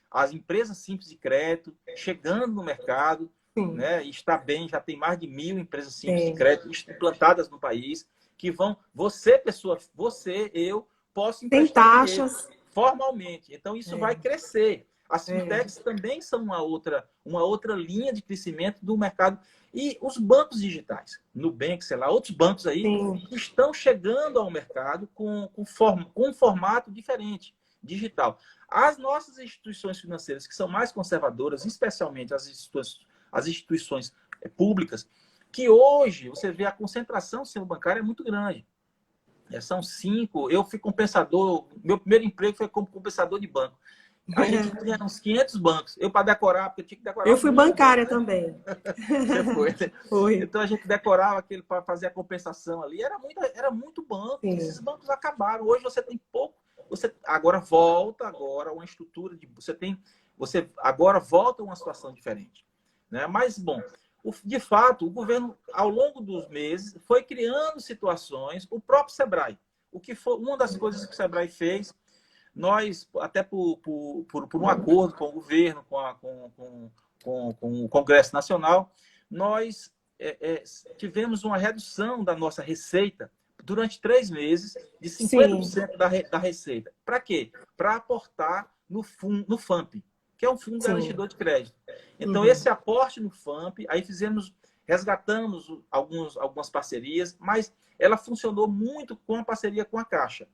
as empresas simples de crédito chegando no mercado, Sim. né? E está bem, já tem mais de 1.000 empresas simples de Tem. crédito implantadas no país, que vão, você, eu, posso Tem emprestar dinheiro taxas. formalmente. Então, isso vai crescer. As É. fintechs também são uma outra linha de crescimento do mercado. E os bancos digitais, Nubank, sei lá, outros bancos aí, Sim. estão chegando ao mercado com um formato diferente, digital. As nossas instituições financeiras, que são mais conservadoras, especialmente as instituições públicas, que hoje você vê a concentração do sistema bancário é muito grande. São 5. Eu fui compensador. Meu primeiro emprego foi como compensador de banco. A gente tinha uns 500 bancos. Eu, para decorar, porque eu tinha que decorar Eu os fui números do banco, bancária né? também. Você foi, né? Foi. Então a gente decorava aquele para fazer a compensação ali. Era muito banco. Sim. Esses bancos acabaram. Hoje você tem pouco. Você agora volta uma estrutura de. Você agora volta a uma situação diferente, né? Mas, bom, de fato, o governo, ao longo dos meses, foi criando situações, o próprio Sebrae. O que foi uma das coisas que o Sebrae fez, nós, até por um acordo com o governo, com o Congresso Nacional, nós tivemos uma redução da nossa receita durante 3 meses de Sim. 50% da receita. Para quê? Para aportar no FAMP, que é um fundo Sim. garantidor de crédito. Então, Uhum. esse aporte no FAMP, aí resgatamos algumas parcerias, mas ela funcionou muito com a parceria com a Caixa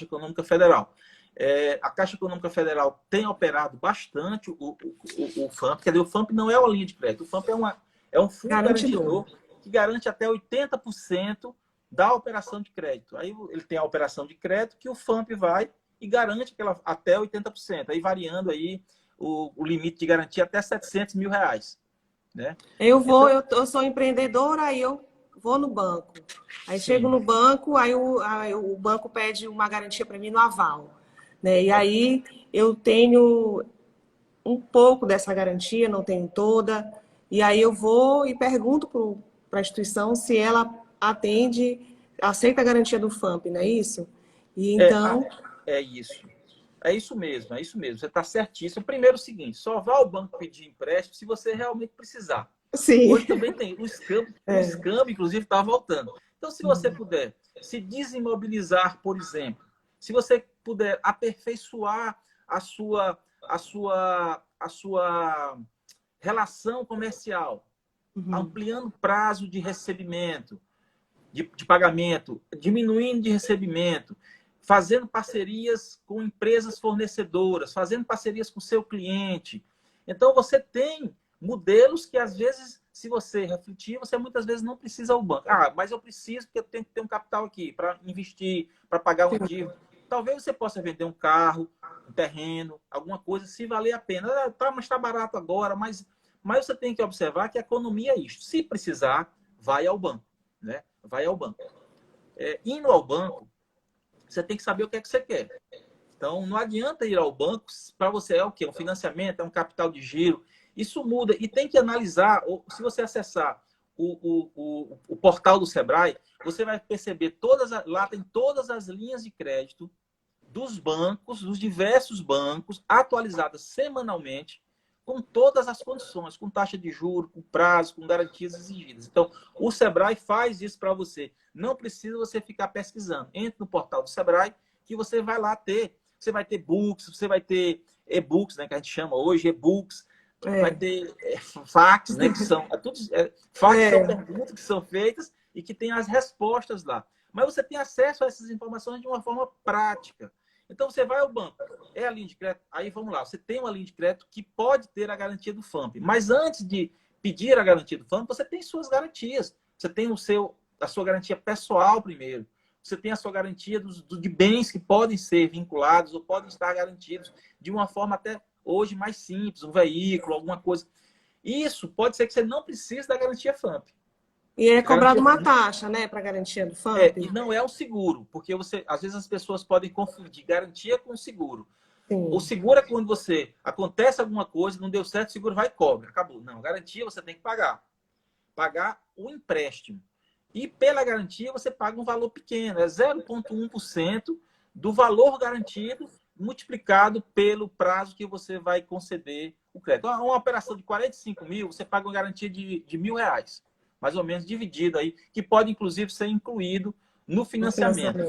Econômica Federal. A Caixa Econômica Federal tem operado bastante o FAMP, quer dizer, o FAMP não é uma linha de crédito, o FAMP é um fundo Garantidor. garantidor que garante até 80% da operação de crédito. Aí ele tem a operação de crédito que o FAMP vai e garante aquela, até 80%, aí variando aí o limite de garantia até R$ 700 mil, né? Eu sou empreendedora, aí eu vou no banco. Aí chego Sim. no banco, aí o banco pede uma garantia para mim no aval, né? E aí eu tenho um pouco dessa garantia, não tenho toda. E aí eu vou e pergunto para a instituição se ela aceita a garantia do FAMP, não é isso? E É, então, é isso. É isso mesmo, é isso mesmo. Você está certíssimo. Primeiro, é o seguinte, só vá ao banco pedir empréstimo se você realmente precisar. sim. Hoje também tem o escambo, inclusive, está voltando. Então, se você puder se desimobilizar, por exemplo, se você puder aperfeiçoar a sua relação comercial, ampliando o prazo de recebimento, de pagamento, diminuindo de recebimento, fazendo parcerias com empresas fornecedoras, fazendo parcerias com o seu cliente. Então, você tem modelos que, às vezes, se você refletir, você muitas vezes não precisa ao banco. Ah, mas eu preciso porque eu tenho que ter um capital aqui para investir, para pagar um dívida. Talvez você possa vender um carro, um terreno, alguma coisa, se valer a pena. Ah, tá, mas está barato agora, mas você tem que observar que a economia é isso. Se precisar, vai ao banco, né? Vai ao banco. Indo ao banco, você tem que saber o que é que você quer. Então, não adianta ir ao banco, para você é o quê? Um financiamento, é um capital de giro. Isso muda e tem que analisar. Se você acessar o portal do Sebrae, você vai perceber, lá tem todas as linhas de crédito dos bancos, dos diversos bancos, atualizadas semanalmente, com todas as condições, com taxa de juros, com prazo, com garantias exigidas. Então, o Sebrae faz isso para você. Não precisa você ficar pesquisando. Entre no portal do Sebrae, que você vai lá ter. Você vai ter books, você vai ter e-books, né, que a gente chama hoje, e-books. Vai ter fax, né, que são... fax são perguntas que são feitas e que tem as respostas lá. Mas você tem acesso a essas informações de uma forma prática. Então, você vai ao banco, é a linha de crédito, aí vamos lá, você tem uma linha de crédito que pode ter a garantia do FAMP, mas antes de pedir a garantia do FAMP, você tem suas garantias. Você tem a sua garantia pessoal primeiro, você tem a sua garantia de bens que podem ser vinculados ou podem estar garantidos de uma forma até hoje mais simples, um veículo, alguma coisa. Isso pode ser que você não precise da garantia FAMP. E é cobrado uma taxa, né, para garantia do FAMP? E não é um seguro, porque às vezes as pessoas podem confundir garantia com seguro. Sim. O seguro é quando acontece alguma coisa, não deu certo, o seguro vai e cobra, acabou. Não, garantia você tem que pagar. Pagar o empréstimo. E pela garantia você paga um valor pequeno, é 0,1% do valor garantido multiplicado pelo prazo que você vai conceder o crédito. Então, uma operação de 45 mil, você paga uma garantia de R$ 1.000, mais ou menos dividido aí, que pode inclusive ser incluído no financiamento.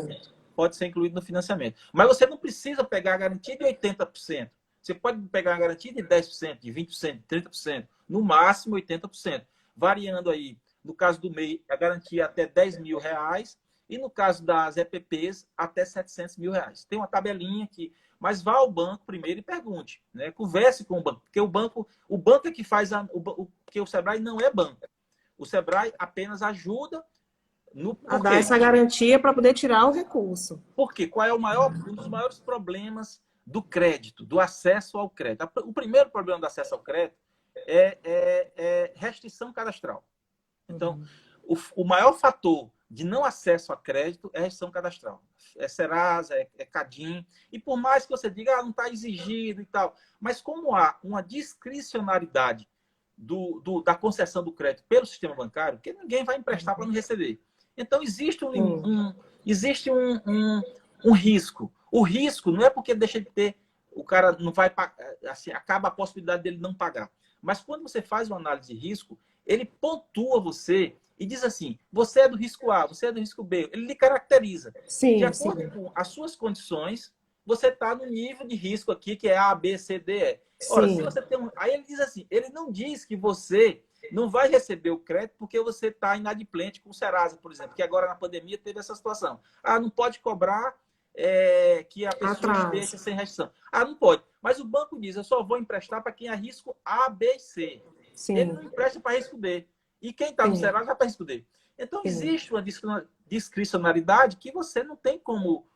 Pode ser incluído no financiamento. Mas você não precisa pegar a garantia de 80%. Você pode pegar a garantia de 10%, de 20%, de 30%, no máximo 80%. Variando aí, no caso do MEI, a garantia até R$ 10 mil, e no caso das EPPs, até R$ 700 mil. Tem uma tabelinha aqui. Mas vá ao banco primeiro e pergunte, né? Converse com o banco, porque o banco é que faz porque o Sebrae não é banco. O Sebrae apenas ajuda a dar essa garantia para poder tirar o recurso. Por quê? Qual é um dos maiores problemas do crédito, do acesso ao crédito? O primeiro problema do acesso ao crédito é restrição cadastral. Então, o maior fator de não acesso a crédito é restrição cadastral. É Serasa, é Cadim. E por mais que você diga, não está exigido e tal, mas como há uma discricionariedade da concessão do crédito pelo sistema bancário, porque ninguém vai emprestar para não receber. Então, existe um risco. O risco não é porque deixa de ter, o cara não vai pagar, assim, acaba a possibilidade dele não pagar. Mas quando você faz uma análise de risco, ele pontua você e diz assim, você é do risco A, você é do risco B. Ele lhe caracteriza. Sim, de acordo com as suas condições, você está no nível de risco aqui, que é A, B, C, D, E. Ora, se você tem aí ele diz assim, ele não diz que você não vai receber o crédito porque você está inadimplente com o Serasa, por exemplo, que agora na pandemia teve essa situação. Ah, não pode cobrar que a pessoa deixa sem restrição. Ah, não pode. Mas o banco diz, eu só vou emprestar para quem é risco A, B e C. Sim. Ele não empresta para risco D. E quem está no Serasa vai para risco D. Então, Sim. existe uma discricionariedade que você não tem como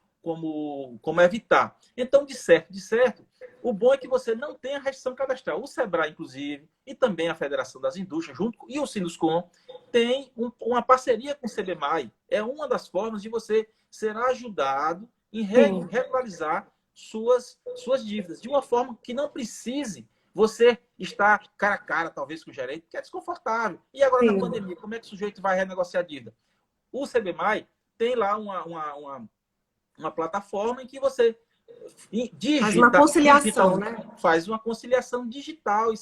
evitar. Então, de certo, o bom é que você não tenha restrição cadastral. O SEBRAE, inclusive, e também a Federação das Indústrias, e o Sinduscom, tem uma parceria com o CBMAI. É uma das formas de você ser ajudado em Sim. regularizar suas dívidas, de uma forma que não precise você estar cara a cara, talvez, com o gerente, que é desconfortável. E agora, na Sim. pandemia, como é que o sujeito vai renegociar a dívida? O CBMAI tem lá uma plataforma em que você Faz uma conciliação, digitalmente né? faz uma conciliação digital e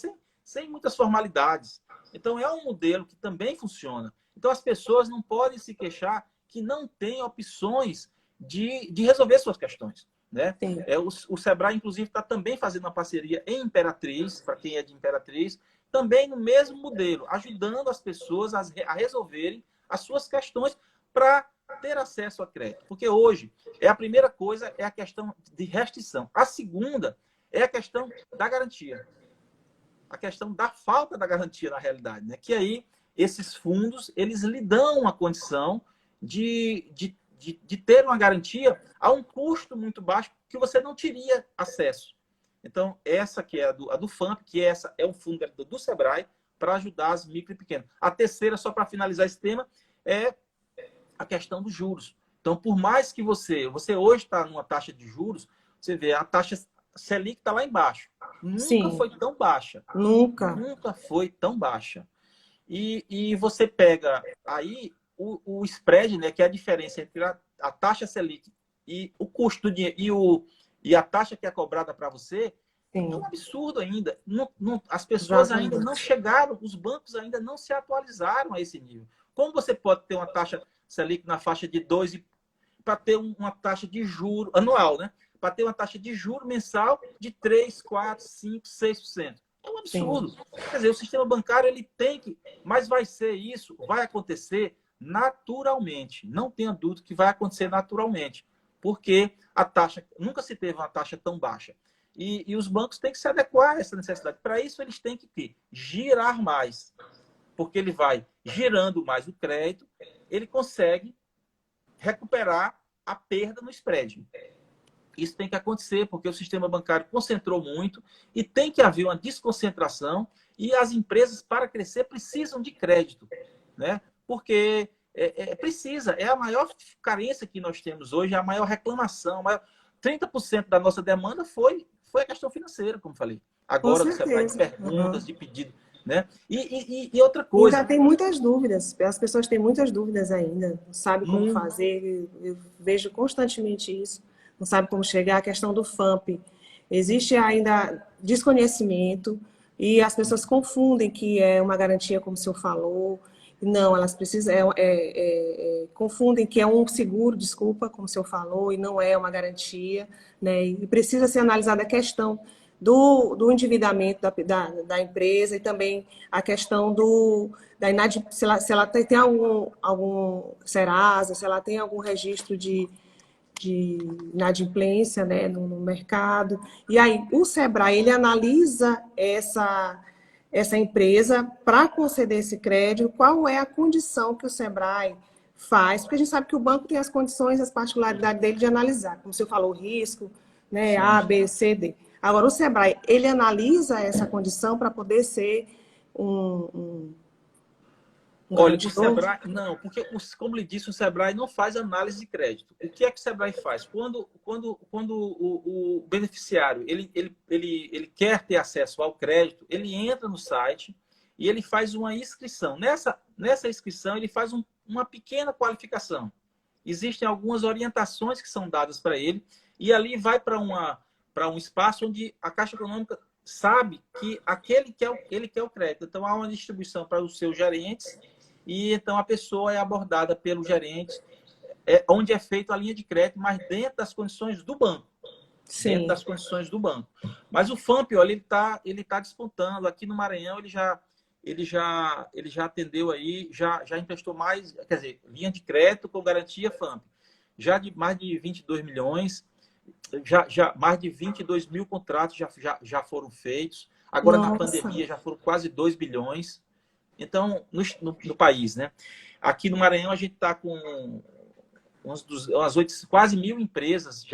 sem muitas formalidades. Então, é um modelo que também funciona. Então, as pessoas não podem se queixar que não tem opções de resolver suas questões. Né? Sim. O Sebrae, inclusive, está também fazendo uma parceria em Imperatriz, para quem é de Imperatriz, também no mesmo modelo, ajudando as pessoas a resolverem as suas questões para ter acesso a crédito. Porque hoje, a primeira coisa é a questão de restrição. A segunda é a questão da garantia. A questão da falta da garantia, na realidade. Né? Que aí, esses fundos, eles lhe dão uma condição de ter uma garantia a um custo muito baixo que você não teria acesso. Então, essa que é a do FAMP, que essa é um fundo do Sebrae para ajudar as micro e pequenas. A terceira, só para finalizar esse tema, é a questão dos juros. Então, por mais que você hoje está numa taxa de juros, você vê a taxa Selic está lá embaixo. Nunca Sim. foi tão baixa. Nunca. Nunca foi tão baixa. E você pega aí o spread, né, que é a diferença entre a taxa Selic e o custo do dinheiro e a taxa que é cobrada para você, é um Sim. absurdo ainda. As pessoas ainda não Exatamente. chegaram, os bancos ainda não se atualizaram a esse nível. Como você pode ter uma taxa Selic na faixa de 2 para ter uma taxa de juro anual, né? Para ter uma taxa de juro mensal de 3, 4, 5, 6%. É um Sim. absurdo. Quer dizer, o sistema bancário ele tem que, mas vai ser isso, vai acontecer naturalmente. Não tenha dúvida que vai acontecer naturalmente, porque a taxa nunca se teve uma taxa tão baixa. E os bancos têm que se adequar a essa necessidade. Para isso, eles têm que girar mais, porque ele vai girando mais o crédito, ele consegue recuperar a perda no spread. Isso tem que acontecer, porque o sistema bancário concentrou muito e tem que haver uma desconcentração e as empresas, para crescer, precisam de crédito, né? Porque precisa, é a maior carência que nós temos hoje, é a maior reclamação. 30% da nossa demanda foi a questão financeira, como falei. Com Agora, do Sebrae, de certeza. perguntas, Uhum. de pedido. Né? E outra E ainda coisa, tem muitas dúvidas. As pessoas têm muitas dúvidas ainda. Não sabem como muito, fazer. Eu vejo constantemente isso. Não sabe como chegar. A questão do FAMP. Existe ainda desconhecimento e as pessoas confundem que é uma garantia, como o senhor falou. Não, elas precisam. Confundem que é um seguro, desculpa, como o senhor falou, e não é uma garantia. Né? E precisa ser analisada a questão do endividamento da empresa e também a questão da se ela tem algum Serasa, se ela tem algum registro de inadimplência, né, no mercado. E aí, o Sebrae, ele analisa essa empresa para conceder esse crédito, qual é a condição que o Sebrae faz, porque a gente sabe que o banco tem as condições, as particularidades dele de analisar, como você falou, o risco, né, A, sim. B, C, D. Agora, o Sebrae, ele analisa essa condição para poder ser um Olha, o garantidor? Sebrae, não, porque, como lhe disse, o Sebrae não faz análise de crédito. O que é que o Sebrae faz? Quando o beneficiário ele quer ter acesso ao crédito, ele entra no site e ele faz uma inscrição. Nessa inscrição, ele faz uma pequena qualificação. Existem algumas orientações que são dadas para ele e ali vai para um espaço onde a Caixa Econômica sabe que ele quer o crédito. Então, há uma distribuição para os seus gerentes e então a pessoa é abordada pelo gerente, onde é feita a linha de crédito, mas dentro das condições do banco. Dentro Sim. das condições do banco. Mas o FAMP, olha, ele tá despontando. Aqui no Maranhão, ele já atendeu aí, já emprestou mais, quer dizer, linha de crédito com garantia FAMP. Já de mais de 22 milhões, mais de 22 mil contratos já foram feitos. Agora, na Nossa. pandemia, já foram quase 2 bilhões. Então, no país, né? Aqui no Maranhão, a gente está com quase 1.000 empresas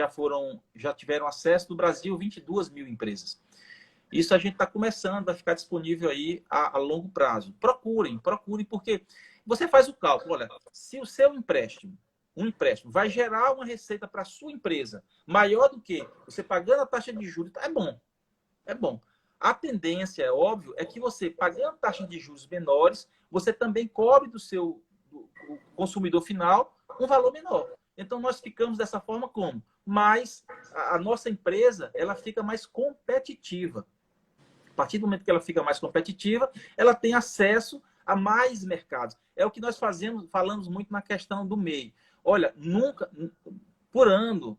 já tiveram acesso. No Brasil, 22 mil empresas. Isso a gente está começando, vai ficar disponível aí a longo prazo. Procurem, porque você faz o cálculo. Olha, se o seu um empréstimo, vai gerar uma receita para a sua empresa maior do que você pagando a taxa de juros, é bom. É bom. A tendência, é óbvio, é que você, pagando taxa de juros menores, você também cobre do consumidor final um valor menor. Então, nós ficamos dessa forma como? Mas a nossa empresa, ela fica mais competitiva. A partir do momento que ela fica mais competitiva, ela tem acesso a mais mercados. É o que nós falamos muito na questão do MEI. Olha, nunca, por ano,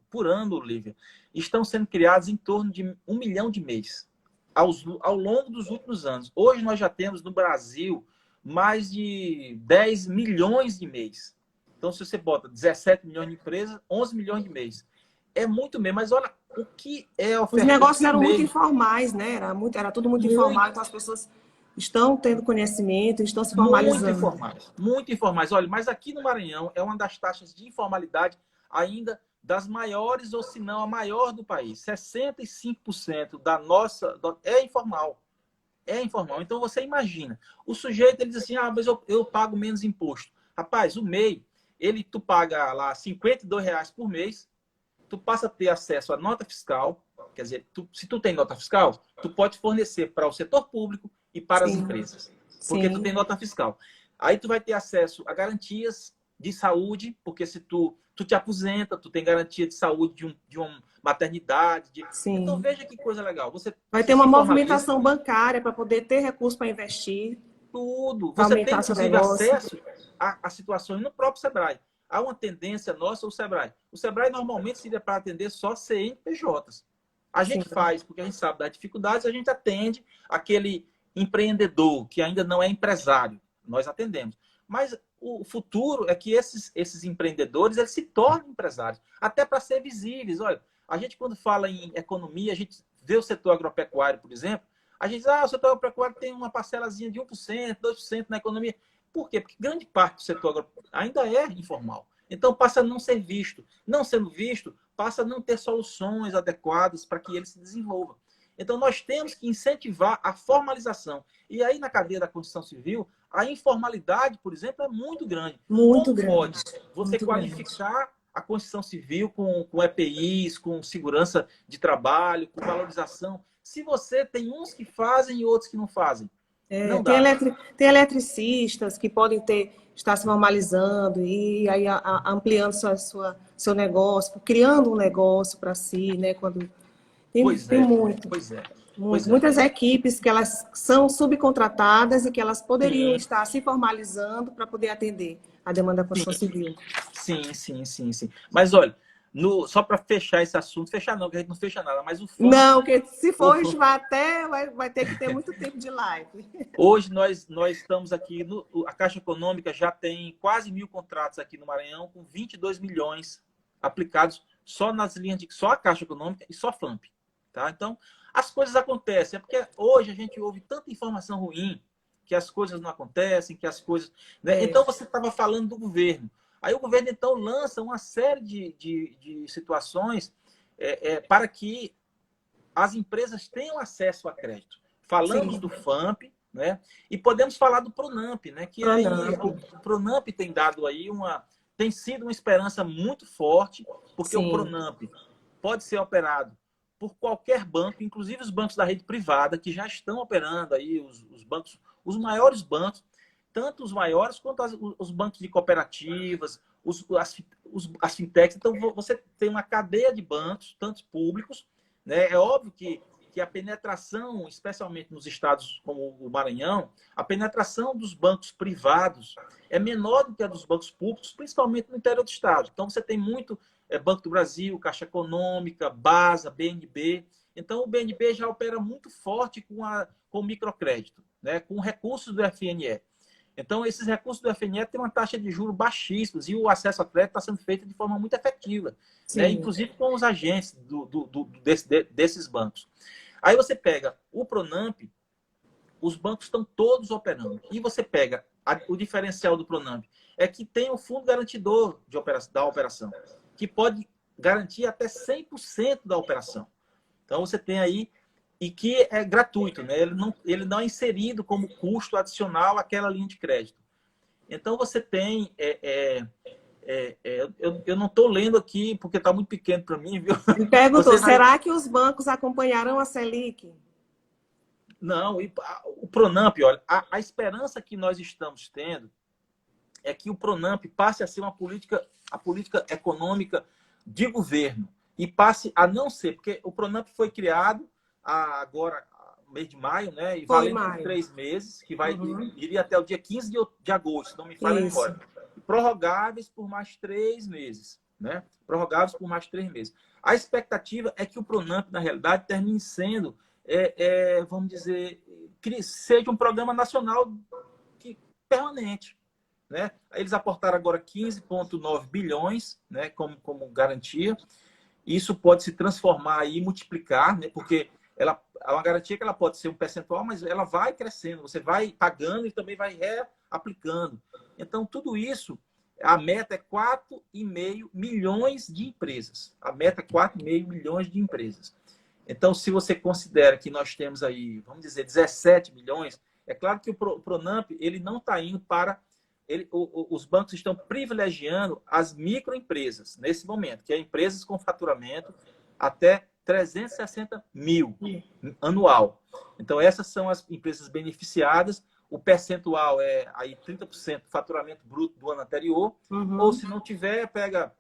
Lívia, estão sendo criados em torno de 1 milhão de MEIs ao longo dos últimos anos. Hoje nós já temos no Brasil mais de 10 milhões de MEIs. Então, se você bota 17 milhões de empresas, 11 milhões de MEIs. É muito MEI, mas olha o que é Os ofertado. negócios eram muito informais, né? Era tudo muito informal, então as pessoas estão tendo conhecimento, estão se formalizando. Muito informais. Olha, mas aqui no Maranhão é uma das taxas de informalidade ainda das maiores, ou se não a maior do país. 65% da nossa é informal. É informal. Então você imagina, o sujeito ele diz assim: mas eu pago menos imposto. Rapaz, o MEI, tu paga lá R$ 52 por mês, tu passa a ter acesso à nota fiscal. Quer dizer, se tu tem nota fiscal, tu pode fornecer para o setor público e para as empresas. Porque tu tem nota fiscal. Aí tu vai ter acesso a garantias de saúde, porque se tu te aposenta, tu tem garantia de saúde de uma maternidade. Então veja que coisa legal. Você vai ter uma movimentação bancária para poder ter recurso para investir. Tudo. Você tem, inclusive, acesso a situações no próprio Sebrae. Há uma tendência nossa, o Sebrae. O Sebrae normalmente seria para atender só CNPJs. A gente faz, porque a gente sabe das dificuldades, a gente atende aquele empreendedor que ainda não é empresário. Nós atendemos. Mas o futuro é que esses empreendedores eles se tornem empresários, até para ser visíveis. Olha, a gente quando fala em economia, a gente vê o setor agropecuário, por exemplo, a gente diz, o setor agropecuário tem uma parcelazinha de 1%, 2% na economia. Por quê? Porque grande parte do setor agropecuário ainda é informal. Então passa a não ser visto. Não sendo visto, passa a não ter soluções adequadas para que ele se desenvolva. Então nós temos que incentivar a formalização. E aí na cadeia da construção civil, a informalidade, por exemplo, é muito grande. Muito grande. Pode você qualificar a construção civil com EPIs, com segurança de trabalho, com valorização, se você tem uns que fazem e outros que não fazem? Não dá. Tem eletricistas que podem estar se formalizando e aí ampliando seu negócio, criando um negócio para si, né? Tem muito. Muitas equipes que elas são subcontratadas e que elas poderiam estar se formalizando para poder atender a demanda da construção civil. Sim. Mas olha, só para fechar esse assunto, fechar não, porque a gente não fecha nada, mas o FAMP... Não, porque se for, a gente vai ter que ter muito tempo de live. Hoje nós estamos aqui, a Caixa Econômica já tem quase 1.000 contratos aqui no Maranhão, com 22 milhões aplicados só nas linhas só a Caixa Econômica e só FAMP. Tá? Então, as coisas acontecem. É porque hoje a gente ouve tanta informação ruim que as coisas não acontecem, que as coisas... Né? Então, você estava falando do governo. Aí o governo, então, lança uma série de situações para que as empresas tenham acesso a crédito. Falamos do FAMP, né? E podemos falar do PRONAMP, né? Que aí, o PRONAMP tem dado aí tem sido uma esperança muito forte, porque o PRONAMP pode ser operado por qualquer banco, inclusive os bancos da rede privada, que já estão operando aí, os bancos, os maiores bancos, tanto os maiores quanto os bancos de cooperativas, as fintechs. Então, você tem uma cadeia de bancos, tantos públicos, né? É óbvio que a penetração, especialmente nos estados como o Maranhão, a penetração dos bancos privados é menor do que a dos bancos públicos, principalmente no interior do estado. Então, você tem muito Banco do Brasil, Caixa Econômica, BASA, BNB. Então, o BNB já opera muito forte com o microcrédito, né? Com recursos do FNE. Então, esses recursos do FNE têm uma taxa de juros baixíssimos e o acesso a crédito está sendo feito de forma muito efetiva, né? Inclusive com os agentes desses bancos. Aí você pega o PRONAMP, os bancos estão todos operando. E você pega o diferencial do Pronamp, é que tem o fundo garantidor da operação, que pode garantir até 100% da operação. Então, você tem aí, e que é gratuito, né? Ele não é inserido como custo adicional àquela linha de crédito. Então, você tem... eu não estou lendo aqui, porque está muito pequeno para mim, viu? Me perguntou, será que os bancos acompanharão a Selic? Não, o Pronamp, olha, a esperança que nós estamos tendo é que o Pronamp passe a ser a política econômica de governo e passe a não ser, porque o Pronamp foi criado agora, mês de maio, né? E valendo por 3 meses, que iria até o dia 15 de agosto, não me falha a memória. Prorrogáveis por mais 3 meses, né? Prorrogáveis por mais 3 meses. A expectativa é que o Pronamp, na realidade, termine sendo, vamos dizer, que seja um programa nacional permanente, né? Eles aportaram agora 15,9 bilhões, né, como garantia. Isso pode se transformar e multiplicar, né? Porque é uma garantia que ela pode ser um percentual, mas ela vai crescendo. Você vai pagando e também vai reaplicando. Então, tudo isso, a meta é 4,5 milhões de empresas. A meta é 4,5 milhões de empresas. Então, se você considera que nós temos aí, vamos dizer, 17 milhões, é claro que o Pronamp ele não está indo para... os bancos estão privilegiando as microempresas nesse momento, que é empresas com faturamento até 360 mil anual. Então, essas são as empresas beneficiadas. O percentual é aí 30% do faturamento bruto do ano anterior. Ou, se não tiver, pega...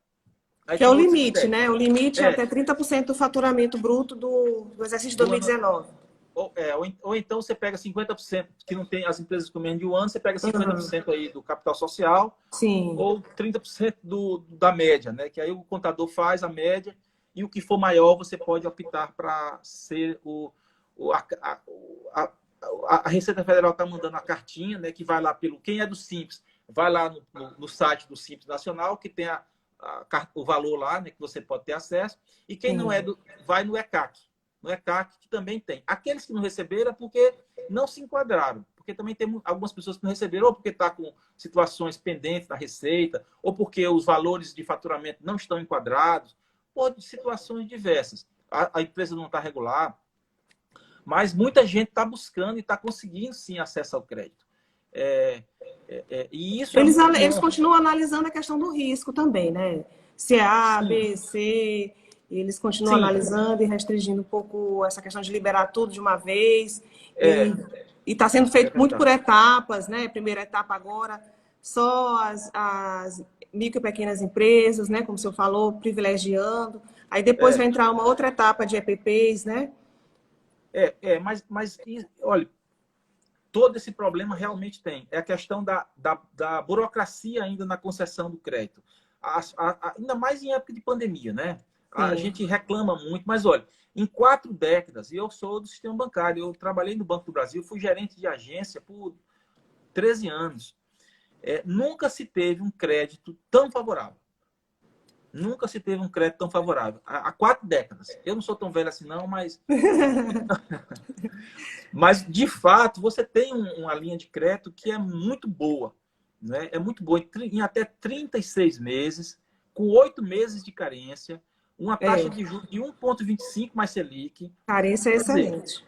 Que é o limite, né? O limite é até 30% do faturamento bruto do exercício de 2019. Ou então você pega 50%, que não tem as empresas com menos de um ano, você pega 50% aí do capital social. Sim. Ou 30% da média, né? Que aí o contador faz a média e o que for maior você pode optar para ser a Receita Federal está mandando a cartinha, né? Que vai lá quem é do Simples, vai lá no site do Simples Nacional, que tem o valor lá, né? Que você pode ter acesso. E quem não é vai no ECAC. No ECAC, que também tem. Aqueles que não receberam é porque não se enquadraram. Porque também tem algumas pessoas que não receberam, ou porque está com situações pendentes da Receita, ou porque os valores de faturamento não estão enquadrados, ou de situações diversas. A empresa não está regular, mas muita gente está buscando e está conseguindo, sim, acesso ao crédito. E isso eles continuam analisando a questão do risco também, né? Se é A, B, C... Eles continuam analisando e restringindo um pouco essa questão de liberar tudo de uma vez. E está sendo feito muito por etapas, né? Primeira etapa agora, só as micro e pequenas empresas, né? Como o senhor falou, privilegiando. Aí depois vai entrar uma outra etapa de EPPs, né? Mas olha, todo esse problema realmente tem. É a questão da burocracia ainda na concessão do crédito. Ainda mais em época de pandemia, né? A gente reclama muito, mas olha, em 4 décadas, e eu sou do sistema bancário, eu trabalhei no Banco do Brasil, fui gerente de agência por 13 anos. Nunca se teve um crédito tão favorável. Nunca se teve um crédito tão favorável. Há 4 décadas. Eu não sou tão velho assim não, mas... mas, de fato, você tem uma linha de crédito que é muito boa. Né? É muito boa, em até 36 meses, com 8 meses de carência, uma taxa de juros de 1,25 mais Selic. Carência é excelente.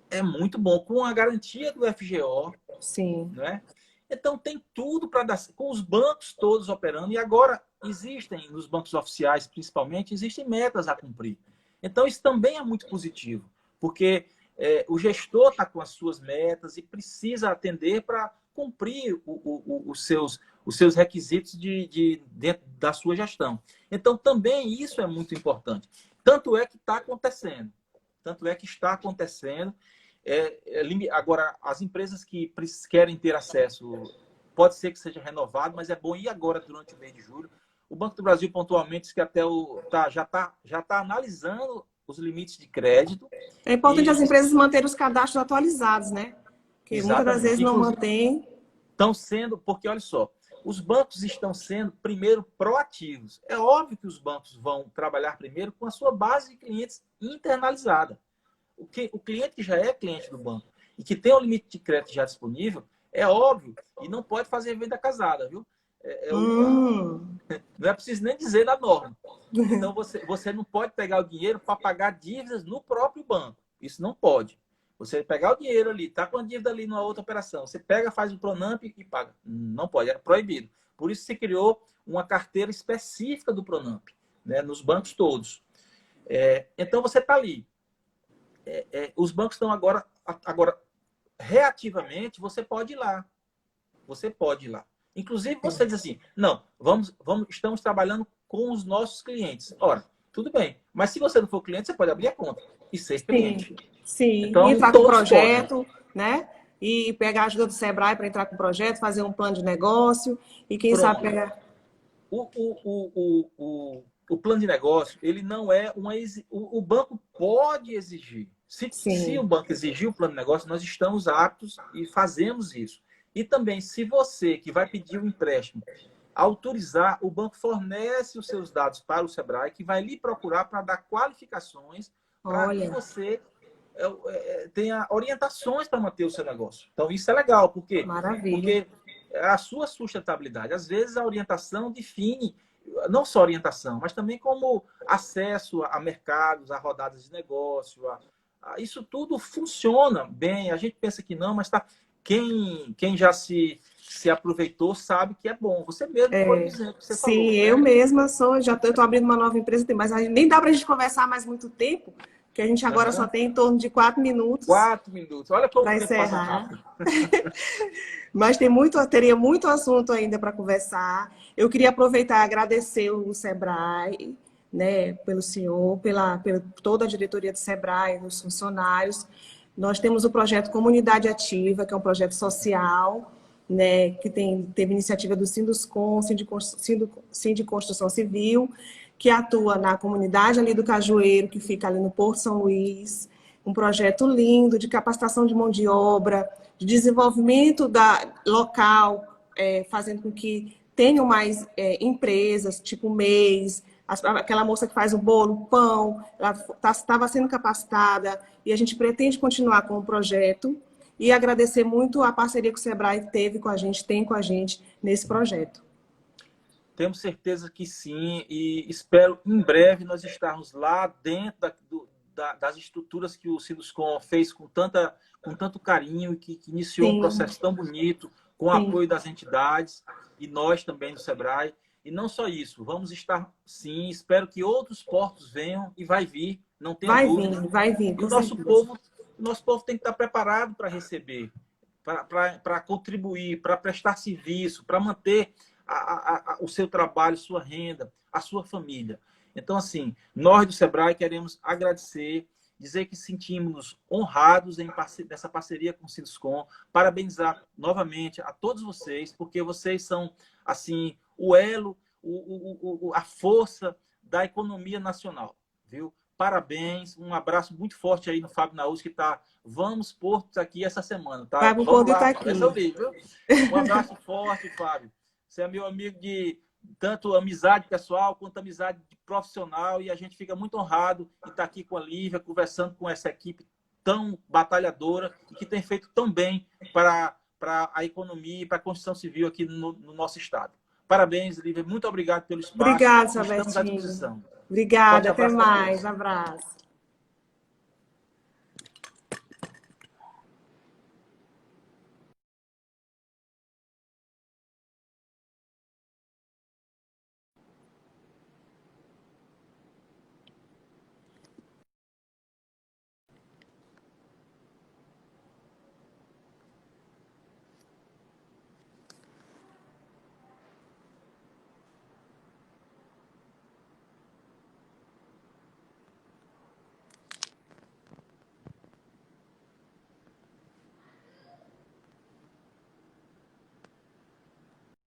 É muito bom, com a garantia do FGO. Sim. Né? Então, tem tudo para dar, com os bancos todos operando. E agora, existem, nos bancos oficiais principalmente, existem metas a cumprir. Então, isso também é muito positivo, porque o gestor está com as suas metas e precisa atender para cumprir os seus requisitos dentro da sua gestão. Então, também isso é muito importante. Tanto é que está acontecendo. Agora, as empresas que querem ter acesso, pode ser que seja renovado, mas é bom ir agora durante o mês de julho. O Banco do Brasil pontualmente diz que até já está analisando os limites de crédito. É importante as empresas manterem os cadastros atualizados, né? Porque muitas das vezes não mantêm. Estão sendo, porque olha só, os bancos estão sendo, primeiro, proativos. É óbvio que os bancos vão trabalhar primeiro com a sua base de clientes internalizada. O cliente que já é cliente do banco. e que tem um limite de crédito já disponível, é óbvio, e não pode fazer venda casada, viu? Não é preciso nem dizer na norma. Então, você não pode pegar o dinheiro para pagar dívidas no próprio banco. Isso não pode. Você pegar o dinheiro ali, tá com a dívida ali numa outra operação, você pega, faz o Pronamp e paga. Não pode, era proibido. Por isso se criou uma carteira específica do Pronamp, né, nos bancos todos. Então, você está ali. Os bancos estão agora, reativamente, você pode ir lá. Você pode ir lá. Inclusive, você diz assim, não, estamos trabalhando com os nossos clientes. Ora, tudo bem. Mas se você não for cliente, você pode abrir a conta e ser experiente. Sim. Então, entrar com o projeto, né? E pegar a ajuda do Sebrae para entrar com o projeto, fazer um plano de negócio e quem sabe pegar... O plano de negócio, ele não é uma... O banco pode exigir. Se o banco exigir o plano de negócio, nós estamos aptos e fazemos isso. E também, se você que vai pedir o empréstimo autorizar, o banco fornece os seus dados para o Sebrae, que vai lhe procurar para dar qualificações para que você tenha orientações para manter o seu negócio. Então, isso é legal. Por quê? Maravilha. Porque a sua sustentabilidade, às vezes a orientação define, não só orientação, mas também como acesso a mercados, a rodadas de negócio, isso tudo funciona bem. A gente pensa que não, mas tá... Quem já se aproveitou sabe que é bom. Você mesmo pode dizer que você falou. Sim, eu mesma estou abrindo uma nova empresa, mas nem dá para a gente conversar mais muito tempo, porque a gente agora só tem em torno de 4 minutos. 4 minutos. Olha como para o tempo passa encerrar. Mas teria muito assunto ainda para conversar. Eu queria aproveitar e agradecer o Sebrae, né, pelo senhor, pela toda a diretoria do Sebrae, dos funcionários. Nós temos o projeto Comunidade Ativa, que é um projeto social, né, que teve iniciativa do Sinduscon, Sindiconstrução Civil, que atua na comunidade ali do Cajueiro, que fica ali no Porto São Luís. Um projeto lindo de capacitação de mão de obra, de desenvolvimento local, fazendo com que tenham mais empresas, tipo MEIs, aquela moça que faz o bolo, o pão, ela estava sendo capacitada e a gente pretende continuar com o projeto e agradecer muito a parceria que o Sebrae tem com a gente nesse projeto. Temos certeza que sim e espero em breve nós estarmos lá dentro das estruturas que o Sinduscon fez com tanto carinho e que iniciou um processo tão bonito, com o apoio das entidades e nós também do Sebrae. E não só isso, vamos estar, sim, espero que outros portos venham e vai vir, não tenha dúvida. Vai vir. E o nosso povo tem que estar preparado para receber, para contribuir, para prestar serviço, para manter o seu trabalho, sua renda, a sua família. Então, assim, nós do Sebrae queremos agradecer, dizer que sentimos honrados nessa parceria com o Sinduscon, parabenizar novamente a todos vocês, porque vocês são, assim, o elo, a força da economia nacional, viu? Parabéns, um abraço muito forte aí no Fábio Naus, que tá, vamos Portos aqui essa semana, tá? Fábio Porto tá aqui. Viu? Um abraço forte, Fábio. Você é meu amigo de tanto amizade pessoal quanto amizade profissional e a gente fica muito honrado de estar aqui com a Lívia, conversando com essa equipe tão batalhadora e que tem feito tão bem para a economia e para a construção civil aqui no nosso estado. Parabéns, Lívia. Muito obrigado pelo espaço. Obrigada, Estamos à Sabetinho. disposição. Obrigada, até mais. Abraço.